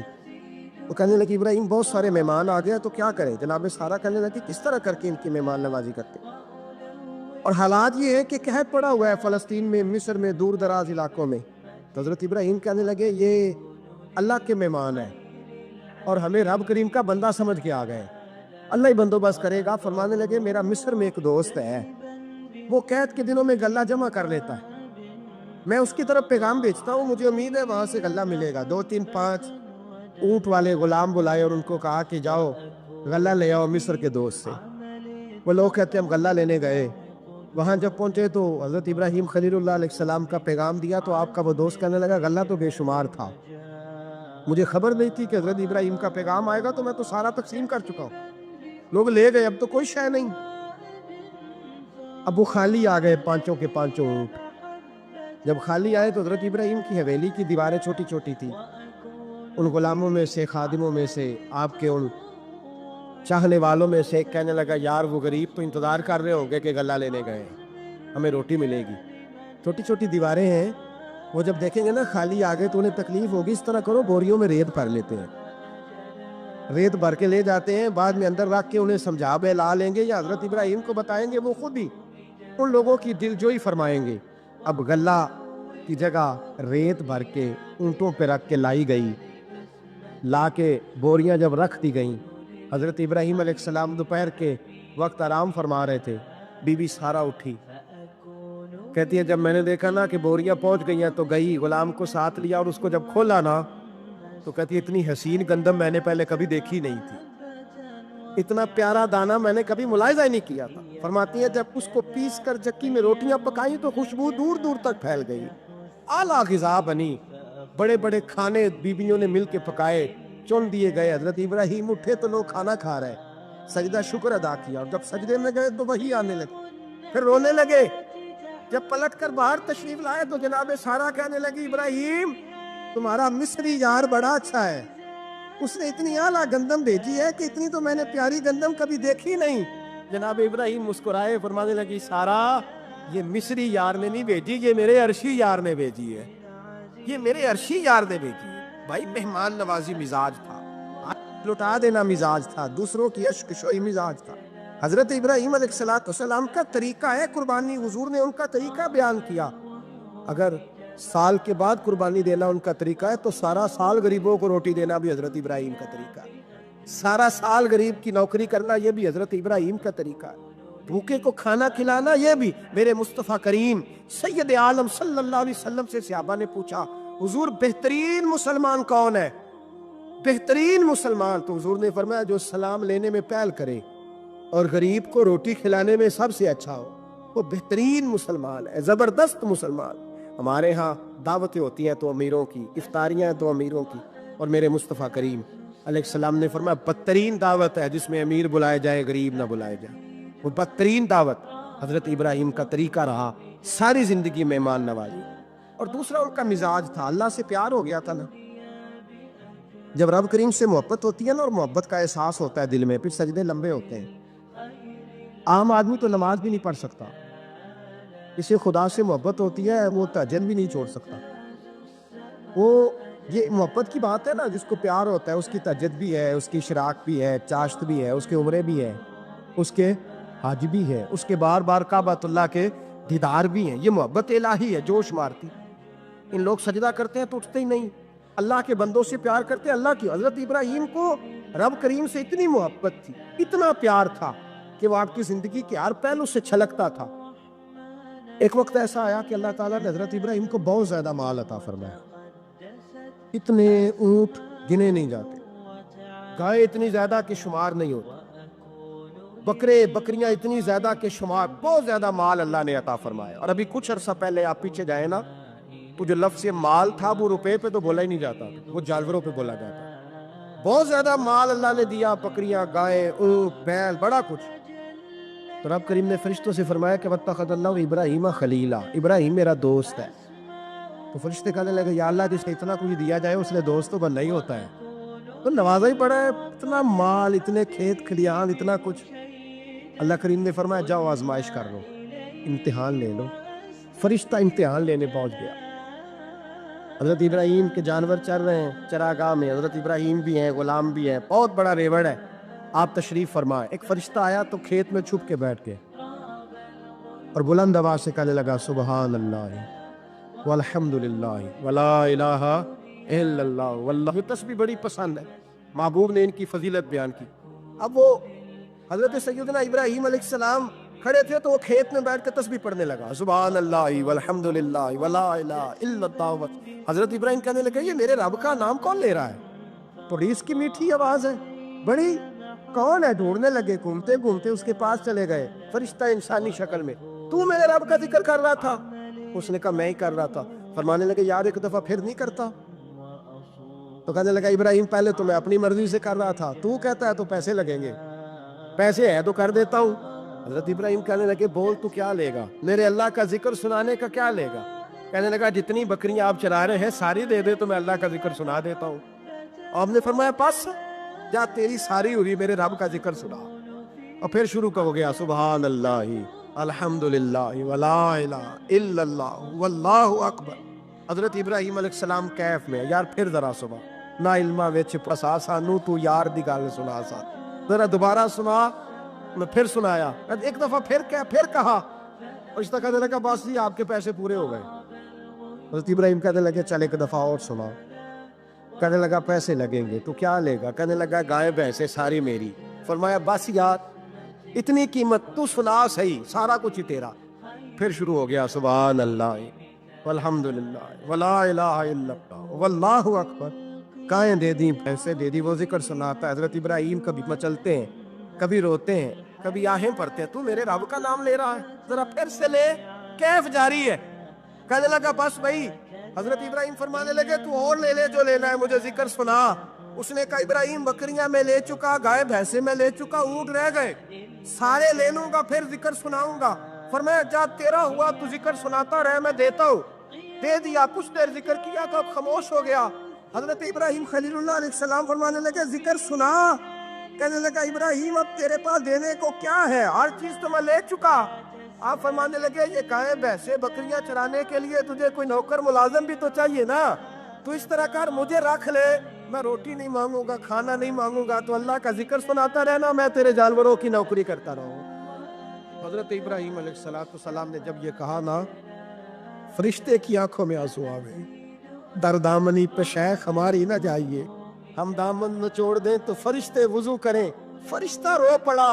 वो कहने लगी इब्राहिम बहुत सारे मेहमान आ गए तो क्या करें। जनाब सारा कहने लगी किस तरह करके इनकी मेहमान नवाजी करते। और हालात ये है कि कहत पड़ा हुआ है फ़लस्तीन में, मिस्र में, दूर दराज इलाकों में। तो हजरत इब्राहिम कहने लगे ये अल्लाह के मेहमान है और हमें रब करीम का बंदा समझ के आ गए, अल्लाह ही बंदोबस्त करेगा। फरमाने लगे मेरा मिस्र में एक दोस्त है, वो कैद के दिनों में गल्ला जमा कर लेता है, मैं उसकी तरफ पैगाम भेजता हूँ, मुझे उम्मीद है वहां से गल्ला मिलेगा। 2-3-5 ऊंट वाले गुलाम बुलाए और उनको कहा कि जाओ गल्ला ले आओ मिस्र के दोस्त से। वो लोग कहते हम गल्ला लेने गए, वहां जब पहुंचे तो हजरत इब्राहिम खलीलुल्लाह अलैहिस्सलाम का पैगाम दिया तो आपका वो दोस्त कहने लगा गल्ला तो बेशुमार था, मुझे खबर नहीं थी कि हजरत इब्राहिम का पैगाम आएगा, तो मैं तो सारा तकसीम कर चुका हूँ, लोग ले गए, अब तो कोई शय नहीं। अब वो खाली आ गए, पांचों के पांचों ऊंट। जब खाली आए तो हजरत इब्राहिम की हवेली की दीवारें छोटी छोटी थी। उन गुलामों में से, खादिमों में से, आपके उन चाहने वालों में से एक कहने लगा यार वो गरीब तो इंतजार कर रहे होंगे कि गल्ला लेने गए, हमें रोटी मिलेगी। छोटी छोटी दीवारें हैं, वो जब देखेंगे ना खाली आ गए तो उन्हें तकलीफ होगी। इस तरह करो बोरियों में रेत भर लेते हैं, रेत भर के ले जाते हैं, बाद में अंदर रख के उन्हें समझा बहला लेंगे या हजरत इब्राहिम को बताएंगे, वो खुद ही उन लोगों की दिलजोई फरमाएंगे। अब गल्ला की जगह रेत भर के ऊंटों पे रख के लाई गई, ला के बोरियां जब रख दी गई, हजरत इब्राहिम अलैहिस्सलाम दोपहर के वक्त आराम फरमा रहे थे। बीबी सारा उठी, कहती है जब मैंने देखा ना कि बोरियां पहुंच गई हैं तो गई, गुलाम को साथ लिया और उसको जब खोला ना तो कहती है इतनी हसीन गंदम मैंने पहले कभी देखी नहीं थी, इतना प्यारा दाना मैंने कभी मुलाहिजा ही नहीं किया था। फरमाती है जब उसको पीस कर चक्की में रोटियां पकाई तो खुशबू दूर दूर तक फैल गई, आला गिज़ा बनी, बड़े बड़े खाने बीबियों ने मिल के पकाए, चुन दिए गए। हजरत इब्राहिम उठे तो लोग खाना खा रहे, सजदा शुक्र अदा किया, और जब सजदे में गए तो वही आने लगे, फिर रोने लगे। जब पलट कर बाहर तशरीफ लाए तो जनाब सारा कहने लगी इब्राहिम तुम्हारा मिस्री यार बड़ा अच्छा है, उसने इतनी आला गंदम भेजी है कि इतनी तो मैंने प्यारी गंदम कभी देखी नहीं। जनाब इब्राहिम मुस्कुराए, फरमाने लगी सारा ये मिस्री यार ने नहीं भेजी, ये मेरे अर्शी यार ने भेजी है, ये मेरे अर्शी यार ने भेजी है। भाई मेहमान नवाजी मिजाज था, लुटा देना मिजाज था, दूसरों की अश्क-ओ-शोई मिजाज था। हजरत इब्राहिम अलैहिस्सलाम का तरीका है कुर्बानी, हुजूर ने उनका तरीका बयान किया। अगर साल के बाद कुर्बानी देना उनका तरीका है तो सारा साल गरीबों को रोटी देना भी हजरत इब्राहिम का तरीका है, सारा साल गरीब की नौकरी करना ये भी हजरत इब्राहिम का तरीका है, भूखे को खाना खिलाना ये भी। मेरे मुस्तफ़ा करीम सैयद आलम सल्लल्लाहु अलैहि वसल्लम से सहाबा ने पूछा हुजूर बेहतरीन मुसलमान कौन है, बेहतरीन मुसलमान? तो हुजूर ने फरमाया जो सलाम लेने में पहल करे और गरीब को रोटी खिलाने में सबसे अच्छा हो, वो बेहतरीन मुसलमान है, जबरदस्त मुसलमान। हमारे यहाँ दावतें होती हैं तो अमीरों की, इफ्तारियाँ हैं तो अमीरों की, और मेरे मुस्तफ़ा करीम अलैहिस्सलाम ने फरमाया बदतरीन दावत है जिसमें अमीर बुलाए जाए गरीब ना बुलाए जाए, वो बदतरीन दावत। हजरत इब्राहिम का तरीका रहा सारी जिंदगी मेहमान नवाजी। और दूसरा उनका मिजाज था, अल्लाह से प्यार हो गया था ना, जब रब करीम से मोहब्बत होती है ना और मोहब्बत का एहसास होता है दिल में, फिर सजदे लंबे होते हैं। आम आदमी तो नमाज भी नहीं पढ़ सकता, इसे खुदा से मोहब्बत होती है वो तहज्जुद भी नहीं छोड़ सकता। वो ये मोहब्बत की बात है ना, जिसको प्यार होता है उसकी तहज्जुद भी है, उसकी इशराक भी है, चाश्त भी है, उसके उम्रे भी है, उसके हज भी है, उसके बार बार काबतुल्लाह के दीदार भी हैं। ये मोहब्बत इलाही है, जोश मारती। इन लोग सजदा करते हैं तो उठते ही नहीं, अल्लाह के बंदों से प्यार करते हैं अल्लाह की। हजरत इब्राहिम को रब करीम से इतनी मोहब्बत थी, इतना प्यार था कि वो आपकी जिंदगी के हर पहलू से छलकता था। एक वक्त ऐसा आया कि अल्लाह ताला ने हजरत इब्राहिम को बहुत ज्यादा माल अता फरमाया, इतने ऊंट गिने नहीं जाते, گائے اتنی زیادہ کہ شمار نہیں ہوتا، بکرے بکریاں اتنی زیادہ کہ شمار، بہت زیادہ مال اللہ نے عطا فرمایا. اور ابھی کچھ عرصہ پہلے آپ پیچھے جائیں نا تو جو لفظ مال تھا وہ روپے پہ تو بولا ہی نہیں جاتا تھا، وہ جانوروں پہ بولا جاتا. بہت زیادہ مال اللہ نے دیا، بکریاں، گائے، اونٹ، بیل، بڑا کچھ. تو رب کریم نے فرشتوں سے فرمایا کہ وَاتَّخَذَ اللَّهُ ابراہیم خلیلا، ابراہیم میرا دوست ہے. تو فرشتے کہنے لگے یا اللہ جس نے اتنا کچھ دیا جائے اس نے دوست تو بننا ہی ہوتا ہے، تو نوازا ہی پڑا ہے، اتنا مال، اتنے کھیت کھلیان، اتنا کچھ. اللہ کریم نے فرمایا جاؤ آزمائش کر لو، امتحان لے لو. فرشتہ امتحان لینے پہنچ گیا. حضرت ابراہیم کے جانور چر رہے ہیں چراگاہ میں، حضرت ابراہیم بھی ہیں، غلام بھی ہیں، بہت بڑا ریوڑ ہے. آپ تشریف فرمائے. ایک فرشتہ آیا تو کھیت میں چھپ کے بیٹھ کے اور بلند آواز سے کہنے لگا سبحان اللہ والحمد للہ ولا الہ الا اللہ واللہ. یہ تسبیح بڑی پسند ہے، محبوب نے ان کی فضیلت بیان کی. اب وہ حضرت سیدنا ابراہیم علیہ السلام کھڑے تھے تو وہ کھیت میں بیٹھ کے تسبیح پڑھنے لگا سبحان اللہ والحمد للہ ولا الہ الا اللہ. حضرت ابراہیم کہنے لگے یہ میرے رب کا نام کون لے رہا ہے؟ بڑی اس کی میٹھی آواز ہے، بڑی، کون ہے؟ ڈھونڈنے لگے، گھومتے گھومتے اس کے پاس چلے گئے. فرشتہ انسانی شکل میں، تو میرے رب کا ذکر کر رہا تھا؟ اس نے کہا میں ہی کر رہا تھا. فرمانے لگے یار ایک دفعہ پھر نہیں کرتا؟ تو کہنے لگا ابراہیم پہلے تو میں اپنی مرضی سے کر رہا تھا، تو کہتا ہے تو پیسے لگیں گے، پیسے ہے تو کر دیتا ہوں. حضرت ابراہیم کہنے لگے بول تو کیا لے گا؟ میرے اللہ کا ذکر سنانے کا کیا لے گا؟ کہنے لگا جتنی بکریاں آپ چرا رہے ہیں ساری دے دے تو میں اللہ کا ذکر سنا دیتا ہوں. اور ہم نے فرمایا بس جا تیری ساری ہوئی، میرے رب کا ذکر سنا. اور پھر شروع ہو گیا سبحان اللہ الحمدللہ ولا الہ الا اللہ واللہ اکبر. حضرت ابراہیم علیہ السلام کیف میں یار پھر ذرا صبح نا علمہ وچ پسا سانو تو یار دی گل سنا سا، ذرا دوبارہ سنا. میں پھر سنایا، ایک دفعہ پھر کہا. اور اس طرح کہنے لگا بس جی آپ کے پیسے پورے ہو گئے. حضرت ابراہیم کہنے لگے چل ایک دفعہ اور سنا. کہنے لگا پیسے لگیں گے، تو کیا لے گا؟ کہنے لگا گائے بھینسیں ساری میری. فرمایا بس یار اتنی قیمت، تو سنا صحیح، سارا کچھ ہی تیرا. پھر شروع ہو گیا سبحان اللہ والحمدللہ ولا الہ الا اللہ واللہ اکبر. گائیں دے دی، پیسے دے دی، وہ ذکر سناتا ہے. حضرت ابراہیم کبھی مچلتے ہیں، کبھی روتے ہیں، کبھی آہیں پڑھتے ہیں. تو میرے رب کا نام لے رہا ہے، ذرا پھر سے لے. کیف جاری ہے. کہنے لگا بس بھائی. حضرت ابراہیم فرمانے لگے تو اور لے لے جو لینا ہے، مجھے ذکر سنا. اس نے کہا ابراہیم بکریاں میں لے چکا، گائے بھینسے میں لے چکا، اونٹ رہ گئے، سارے لے لوں گا پھر ذکر سناؤں گا. فرمایا جا تیرا ہوا تو ذکر سناتا رہے، میں دیتا ہوں. دے دیا، کچھ دیر ذکر کیا تو اب خاموش ہو گیا. حضرت ابراہیم خلیل اللہ علیہ السلام فرمانے لگے ذکر سنا. کہنے لگا ابراہیم اب تیرے پاس دینے کو کیا ہے، ہر چیز تو میں لے چکا. آپ فرمانے لگے یہ گائے بھینسیں بکریاں چرانے کے لیے تجھے کوئی نوکر ملازم بھی تو چاہیے نا. تو اس طرح کر مجھے رکھ لے، میں روٹی نہیں مانگوں گا، کھانا نہیں مانگوں گا، تو اللہ کا ذکر سناتا رہنا، میں تیرے جانوروں کی نوکری کرتا رہوں. حضرت ابراہیم علیہ السلام نے جب یہ کہا نا، فرشتے کی آنکھوں میں آنسو آ گئے. دردامنی پہ شیخ ہماری نہ جائیے، ہم دامن نچوڑ دیں تو فرشتے وضو کریں. فرشتہ رو پڑا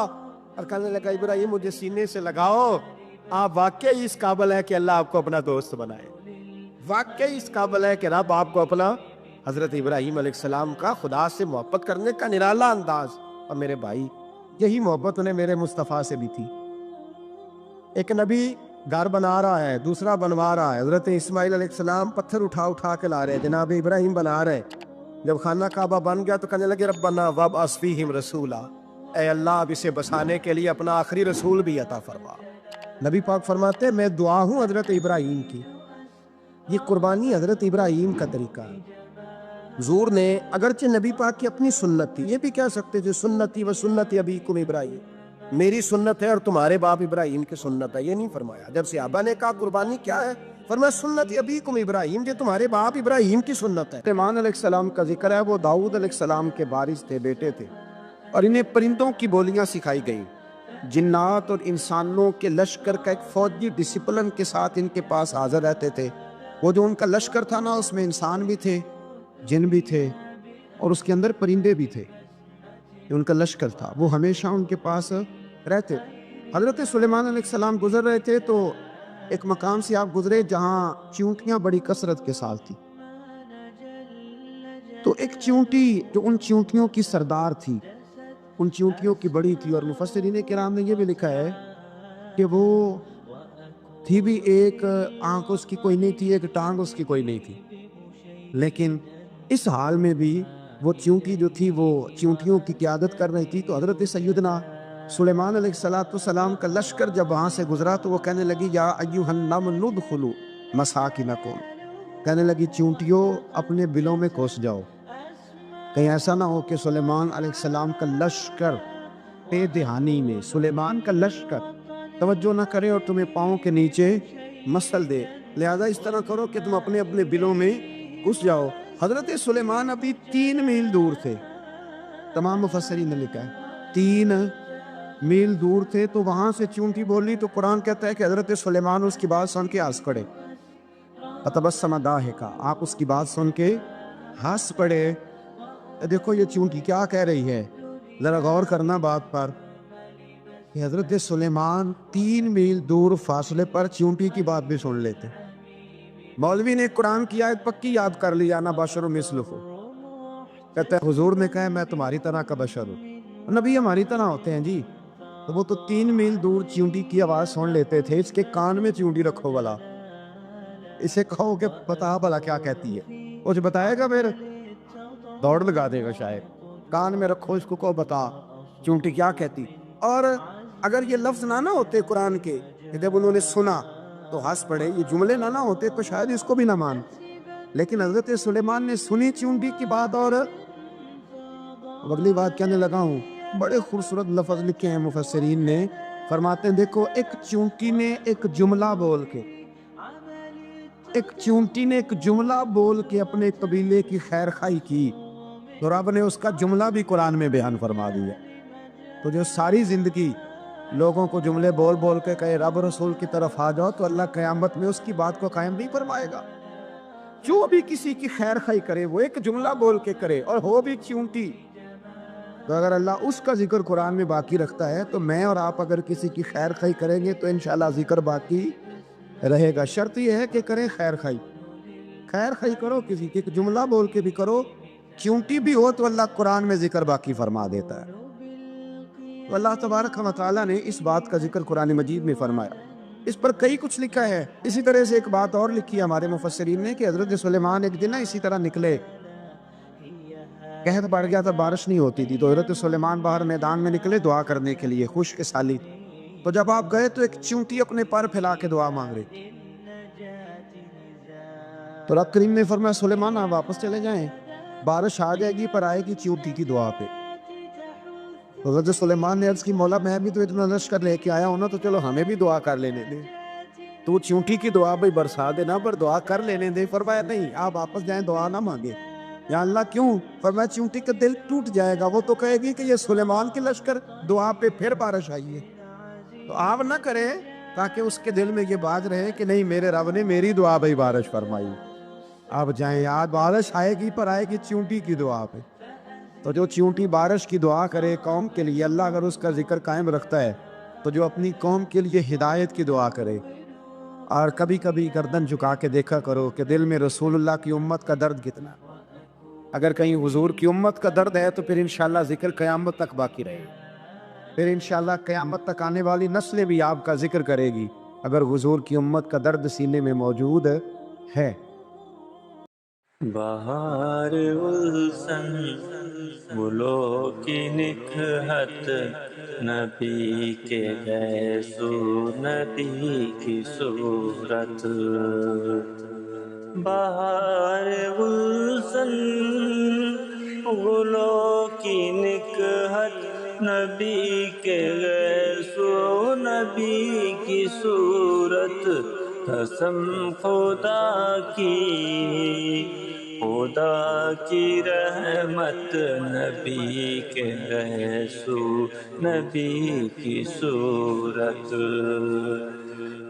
اور کہنے لگا ابراہیم مجھے سینے سے لگاؤ، آپ واقعی اس قابل ہے کہ اللہ آپ کو اپنا دوست بنائے، واقعی اس قابل ہے کہ رب آپ کو اپنا. حضرت ابراہیم علیہ السلام کا خدا سے محبت کرنے کا نرالا انداز. اور میرے بھائی یہی محبت انہیں میرے مصطفیٰ سے بھی تھی. ایک نبی گھر بنا رہا ہے، دوسرا بنوا رہا ہے. حضرت اسماعیل علیہ السلام پتھر اٹھا کے لا رہے ہیں، جناب ابراہیم بنا رہے ہیں. جب خانہ کعبہ بن گیا تو کہنے لگے ربنا وابعث فیہم رسولا، اے اللہ اب اسے بسانے کے لیے اپنا آخری رسول بھی عطا فرما. نبی پاک فرماتے ہیں میں دعا ہوں حضرت ابراہیم کی. یہ قربانی حضرت ابراہیم کا طریقہ ہے. حضور نے اگرچہ نبی پاک کی اپنی سنت تھی، یہ بھی کہہ سکتے تھے سنتی و سنت ابیکم ابراہیم، میری سنت ہے اور تمہارے باپ ابراہیم کی سنت ہے. یہ نہیں فرمایا. جب صحابہ نے کہا قربانی کیا ہے، فرمایا سنت ابیکم ابراہیم، یہ تمہارے باپ ابراہیم کی سنت ہے. سلیمان علیہ السلام کا ذکر ہے، وہ داؤد علیہ السلام کے وارث تھے، بیٹے تھے، اور انہیں پرندوں کی بولیاں سکھائی گئیں. جنات اور انسانوں کے لشکر کا ایک فوجی ڈسپلن کے ساتھ ان کے پاس حاضر رہتے تھے. وہ جو ان کا لشکر تھا نا، اس میں انسان بھی تھے، جن بھی تھے، اور اس کے اندر پرندے بھی تھے. یہ ان کا لشکر تھا، وہ ہمیشہ ان کے پاس رہتے. حضرت سلیمان علیہ السلام گزر رہے تھے تو ایک مقام سے آپ گزرے جہاں چونٹیاں بڑی کثرت کے ساتھ تھی. تو ایک چونٹی جو ان چونٹیوں کی سردار تھی، ان چونٹیوں کی بڑی تھی، اور مفسرین کرام نے یہ بھی لکھا ہے کہ وہ تھی بھی ایک آنکھ اس کی کوئی نہیں تھی، ایک ٹانگ اس کی کوئی نہیں تھی، لیکن اس حال میں بھی وہ چونٹی جو تھی وہ چونٹیوں کی قیادت کر رہی تھی۔ تو حضرت سیدنا سلیمان علیہ السلام کا لشکر جب وہاں سے گزرا تو وہ کہنے لگی یا ایھا النمل ادخلوا مساکنکم، کہنے لگی چونٹیوں اپنے بلوں میں گھس جاؤ، کہیں ایسا نہ ہو کہ سلیمان علیہ السلام کا لشکر بے دہانی میں سلیمان کا لشکر توجہ نہ کرے اور تمہیں پاؤں کے نیچے مسل دے، لہذا اس طرح کرو کہ تم اپنے اپنے بلوں میں گھس جاؤ۔ حضرت سلیمان ابھی 3 میل دور تھے، تمام مفسرین نے لکھا ہے 3 میل دور تھے، تو وہاں سے چونٹی بولی تو قرآن کہتا ہے کہ حضرت سلیمان اس کی بات سن کے ہنس پڑے، فتبسم ضاحکا، آپ اس کی بات سن کے ہنس پڑے۔ دیکھو یہ چونٹی کیا کہہ رہی ہے، ذرا غور کرنا بات پر کہ حضرت سلیمان 3 میل دور فاصلے پر چونٹی کی بات بھی سن لیتے۔ مولوی نے قرآن کی آیت پکی یاد کر لی، انا بشر مثلکم، کہتا ہے حضور نے کہا ہے میں تمہاری طرح کا بشر ہوں، نبی ہماری طرح ہوتے ہیں جی، تو وہ تو 3 میل دور چونٹی کی آواز سن لیتے تھے، اس کے کان میں چونٹی رکھو بلا، اسے کہو کہ بتا بلا کیا کہتی ہے، کچھ بتائے گا پھر دوڑ لگا دے گا شاید، کان میں رکھو اس کو کہو بتا چونٹی کیا کہتی۔ اور اگر یہ لفظ نہ ہوتے قرآن کے کہ جب انہوں نے سنا تو ہنس پڑے، یہ جملے نہ ہوتے تو شاید اس کو بھی نہ مان، لیکن حضرت سلیمان نے سنی چونٹی کی بات اور اگلی بات کہنے لگا ہوں، بڑے خوبصورت لفظ لکھے ہیں مفسرین نے، فرماتے ہیں دیکھو ایک چونٹی نے ایک جملہ بول کے، ایک چونٹی نے ایک جملہ بول کے اپنے قبیلے کی خیر خواہی کی، تو رب نے اس کا جملہ بھی قرآن میں بیان فرما دیا۔ تو جو ساری زندگی لوگوں کو جملے بول بول کے کہے رب رسول کی طرف آ جاؤ، تو اللہ قیامت میں اس کی بات کو قائم نہیں فرمائے گا۔ جو بھی کسی کی خیر خواہی کرے وہ ایک جملہ بول کے کرے اور ہو بھی چونٹی، تو اگر اللہ اس کا ذکر قرآن میں باقی رکھتا ہے تو میں اور آپ اگر کسی کی خیر خواہی کریں گے تو انشاءاللہ ذکر باقی رہے گا۔ شرط یہ ہے کہ کریں خیر خواہی، خیر خواہی کرو کسی کی، ایک جملہ بول کے بھی کرو، چونٹی بھی ہو تو اللہ قرآن میں ذکر باقی فرما دیتا ہے۔ تو اللہ تبارک و تعالیٰ نے اس بات کا ذکر قرآن مجید میں فرمایا، اس پر کئی کچھ لکھا ہے۔ اسی طرح سے ایک بات اور لکھی ہے ہمارے مفسرین نے کہ حضرت سلیمان ایک دن اسی طرح نکلے، قحط پڑ گیا تھا، بارش نہیں ہوتی تھی، تو حضرت سلیمان باہر میدان میں نکلے دعا کرنے کے لیے، خشک سالی، تو جب آپ گئے تو ایک چونٹی اپنے پر پھیلا کے دعا مانگ رہی تھی، تو رب کریم نے فرمایا سلیمان آپ واپس چلے جائیں، بارش آ جائے گی پر آئے گی چونٹی کی دعا پہ۔ تو حضرت سلیمان نے عرض کی مولا میں بھی تو اتنا لشکر لے کے آیا ہوں نا، تو چلو ہمیں بھی دعا کر لینے دے، تو چونٹی کی دعا بھائی برسا دینا پر دعا کر لینے دے۔ فرمایا نہیں آپ واپس جائیں، دعا نہ مانگے۔ یا اللہ کیوں؟ فرمایا چونٹی کا دل ٹوٹ جائے گا، وہ تو کہے گی کہ یہ سلیمان کی لشکر دعا پہ پھر بارش آئی ہے، تو آپ نہ کریں تاکہ اس کے دل میں یہ بات رہے کہ نہیں میرے رب نے میری دعا بھائی بارش فرمائی۔ آپ جائیں، یاد بارش آئے گی پر آئے گی چونٹی کی دعا پہ۔ تو جو چونٹی بارش کی دعا کرے قوم کے لیے، اللہ اگر اس کا ذکر قائم رکھتا ہے، تو جو اپنی قوم کے لیے ہدایت کی دعا کرے، اور کبھی کبھی گردن جھکا کے دیکھا کرو کہ دل میں رسول اللہ کی امت کا درد کتنا، اگر کہیں حضور کی امت کا درد ہے تو پھر انشاءاللہ ذکر قیامت تک باقی رہے گا، پھر انشاءاللہ قیامت تک آنے والی نسلیں بھی آپ کا ذکر کرے گی اگر حضور کی امت کا درد سینے میں موجود ہے۔ بہار گلشن گلوں کی نکہت، نبی کے گیسو نبی کی صورت، بہار گلشن گلوں کی نکہت، نبی کے گیسو نبی کی صورت، قسم خدا کی خدا کی رحمت، نبی کے گیسو نبی کی صورت،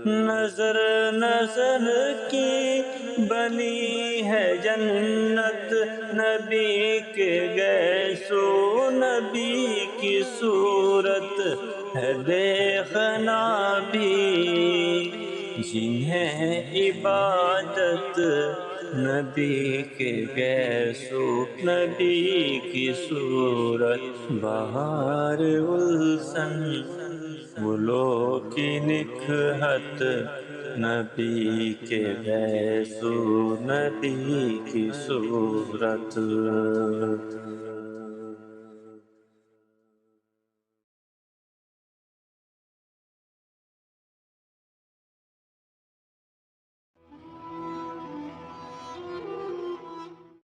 نظر نظر کی بنی ہے جنت، نبی کے گیسو نبی کی صورت ہے دیکھنا بھی جنہیں عبادت نبی کے گیسو نبی کی صورت بہار گلشن گلوں کی نکہت نبی کے گیسو نبی کی صورت